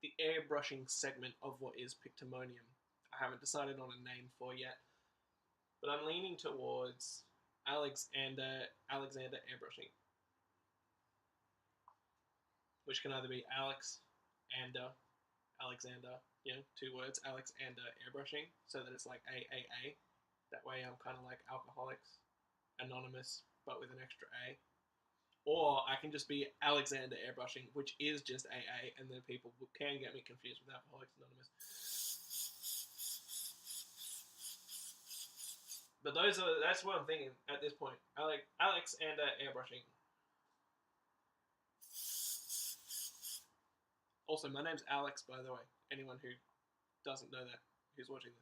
the airbrushing segment of what is Pictomonium, I haven't decided on a name for yet. But I'm leaning towards Alexander Airbrushing, which can either be Alex and Alexander, you know, 2 words, Alex and Airbrushing, so that it's like AAA. That way I'm kind of like Alcoholics Anonymous, but with an extra A. Or I can just be Alexander Airbrushing, which is just AA, and then people can get me confused with Alcoholics Anonymous. But that's what I'm thinking at this point. Alex and Airbrushing. Also, my name's Alex, by the way. Anyone who doesn't know that, who's watching this.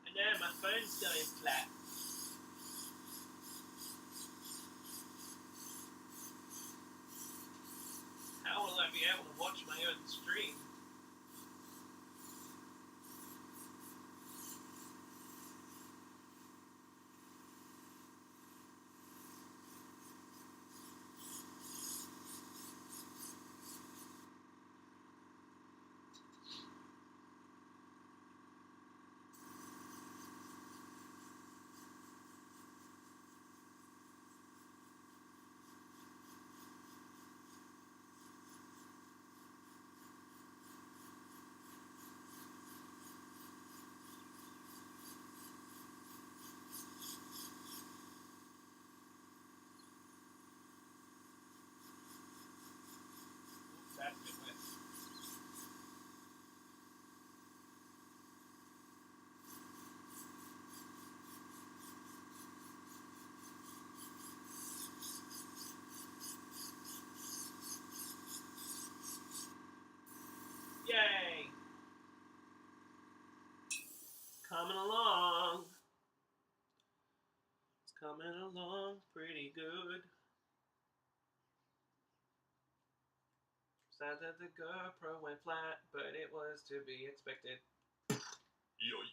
And now my phone's going flat. How will I be able to watch my own stream? pretty good. Sad that the GoPro went flat, but it was to be expected. Yoy.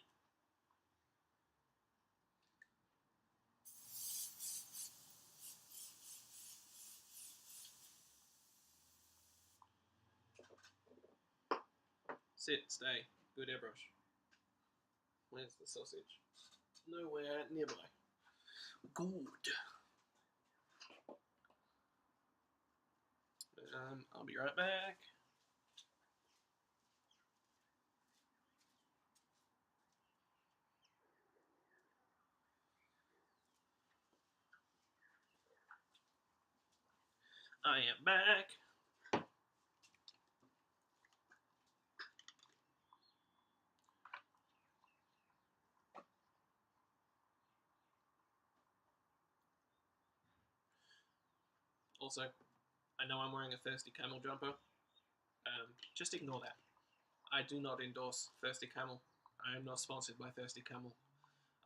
Sit, stay. Good airbrush. Where's the sausage? Nowhere nearby. Good. I'll be right back. I am back. Also, I know I'm wearing a Thirsty Camel jumper. Just ignore that. I do not endorse Thirsty Camel. I am not sponsored by Thirsty Camel.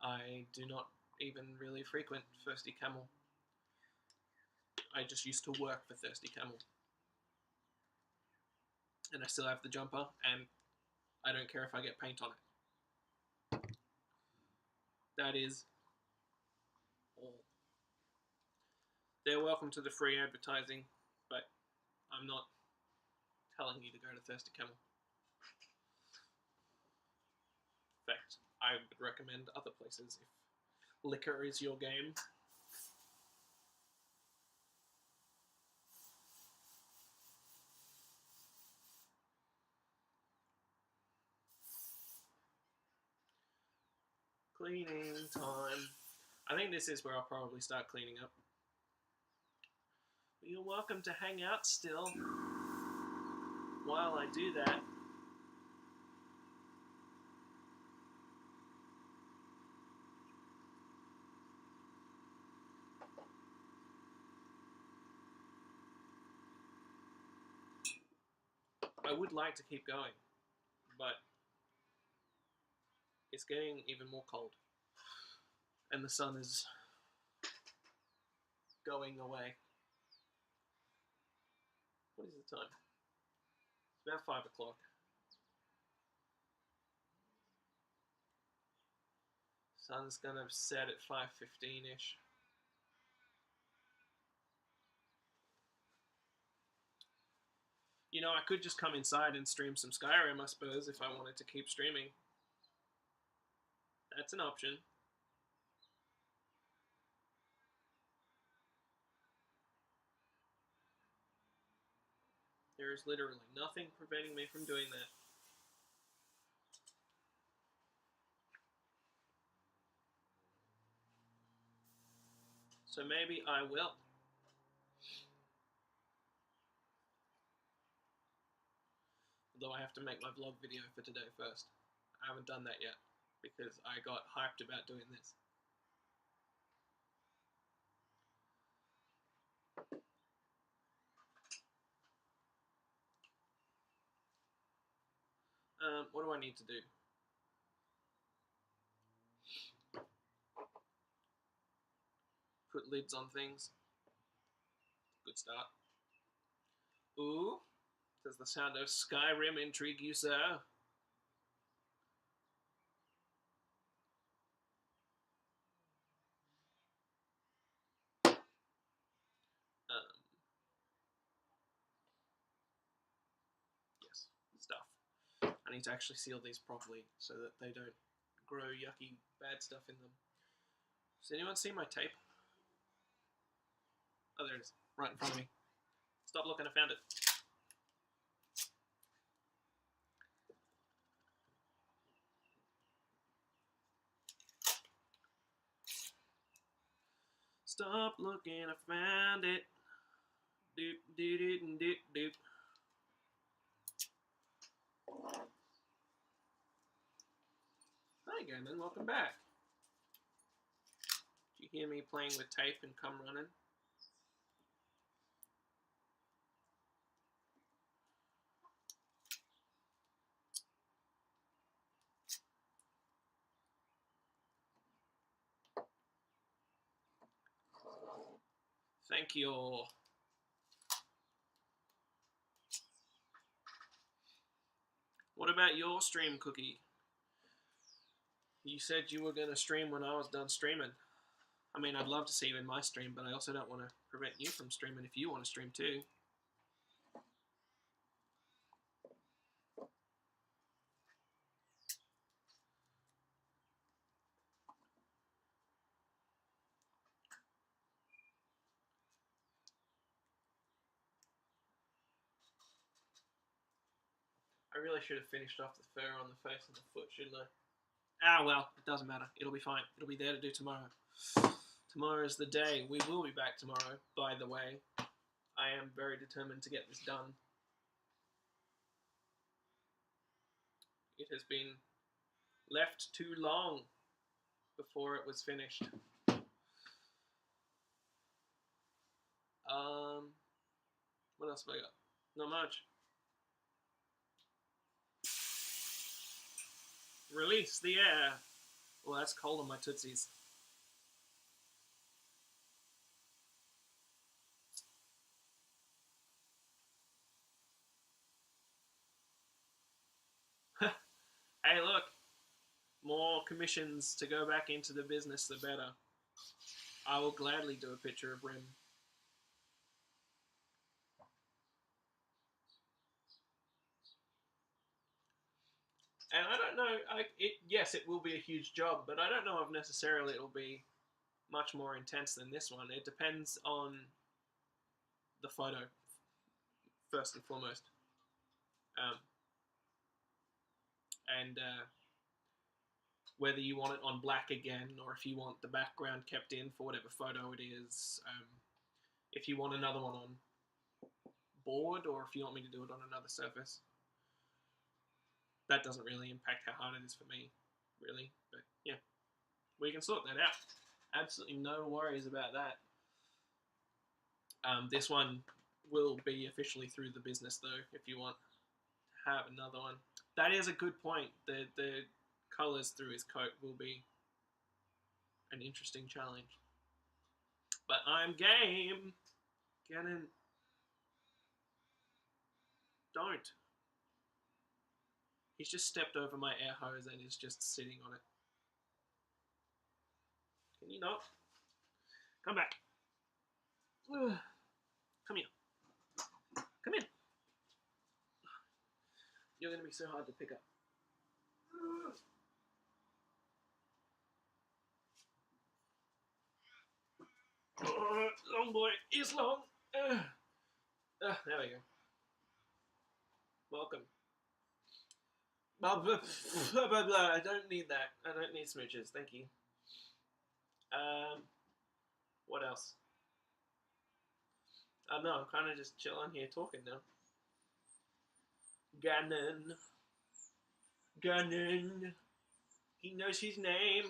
I do not even really frequent Thirsty Camel. I just used to work for Thirsty Camel. And I still have the jumper, and I don't care if I get paint on it. That is all. They're welcome to the free advertising, but I'm not telling you to go to Thirsty Camel. In fact, I would recommend other places if liquor is your game. Cleaning time. I think this is where I'll probably start cleaning up. But you're welcome to hang out still while I do that. I would like to keep going, but it's getting even more cold. And the sun is going away. What is the time? It's about 5 o'clock. Sun's gonna set at 5:15-ish. You know, I could just come inside and stream some Skyrim, I suppose, if I wanted to keep streaming. That's an option. There is literally nothing preventing me from doing that. So maybe I will. Although I have to make my vlog video for today first. I haven't done that yet because I got hyped about doing this. What do I need to do? Put lids on things. Good start. Ooh, does the sound of Skyrim intrigue you, sir? Yes, stuff. I need to actually seal these properly so that they don't grow yucky bad stuff in them. Does anyone see my tape? Oh, there it is, right in front of me. Stop looking, I found it. Stop looking, I found it. Doop, doop, doop, doop, doop. Hi again, and welcome back. Did you hear me playing with tape and come running? Thank you. What about your stream, Cookie? You said you were going to stream when I was done streaming. I mean, I'd love to see you in my stream, but I also don't want to prevent you from streaming if you want to stream too. I really should have finished off the fur on the face and the foot, shouldn't I? Ah, well, it doesn't matter. It'll be fine. It'll be there to do tomorrow. Tomorrow is the day. We will be back tomorrow, by the way. I am very determined to get this done. It has been left too long before it was finished. What else have I got? Not much. Release the air. Well, that's cold on my tootsies. Hey, look. More commissions to go back into the business, the better. I will gladly do a picture of Rim. And I don't know, yes, it will be a huge job, but I don't know if necessarily it'll be much more intense than this one. It depends on the photo, first and foremost. And whether you want it on black again, or if you want the background kept in for whatever photo it is. If you want another one on board, or if you want me to do it on another surface. That doesn't really impact how hard it is for me, really. But yeah, we can sort that out. Absolutely no worries about that. This one will be officially through the business, though, if you want to have another one. That is a good point. The colours through his coat will be an interesting challenge. But I'm game. Get in. Don't. He's just stepped over my air hose and is just sitting on it. Can you not? Come back. Come here. Come here. You're going to be so hard to pick up. Long boy is long. There we go. Welcome. Blah, blah, blah, blah, blah. I don't need that. I don't need smooches. Thank you. What else? No, I'm kind of just chilling here talking now. Gannon. Gannon. He knows his name.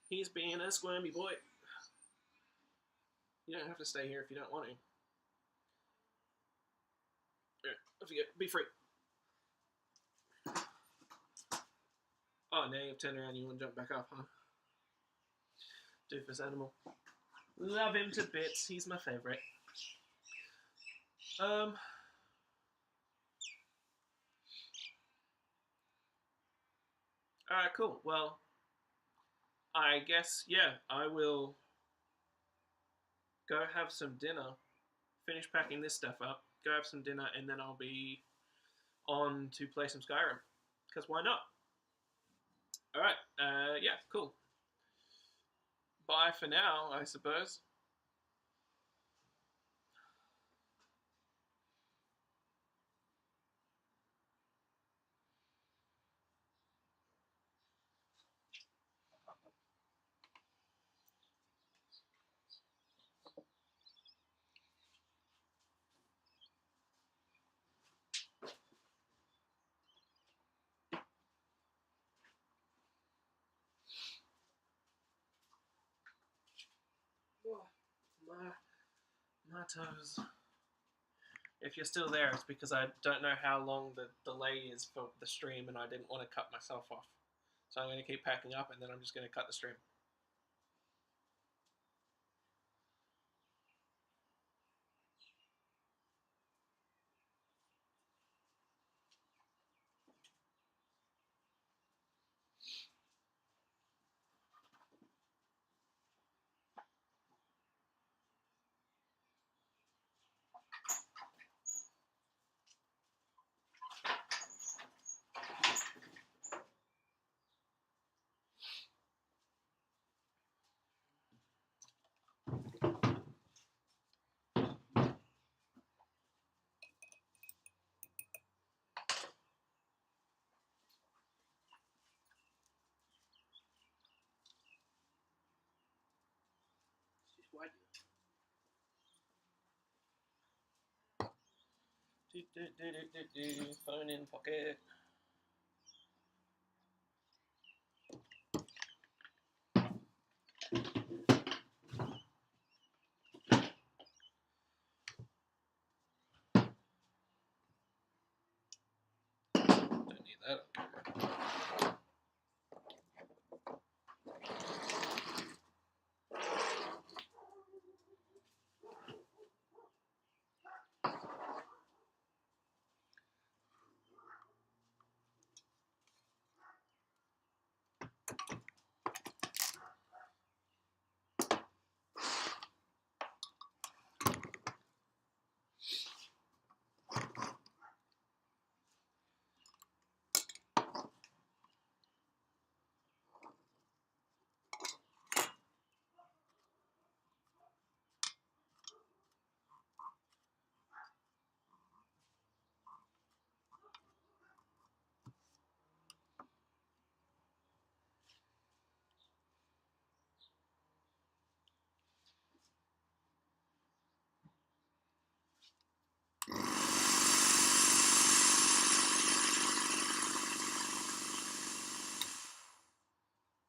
He's being a squirmy boy. You don't have to stay here if you don't want to. Alright, off you go. Be free. Oh, now you've turned around and you want to jump back up, huh? Doofus animal. Love him to bits. He's my favourite. Alright, cool. Well, I guess, yeah, I will go have some dinner, finish packing this stuff up, go have some dinner, and then I'll be on to play some Skyrim. Because why not? Alright, yeah, cool. Bye for now, I suppose. My toes. If you're still there, it's because I don't know how long the delay is for the stream and I didn't want to cut myself off. So I'm going to keep packing up and then I'm just going to cut the stream. idea. Phone in pocket.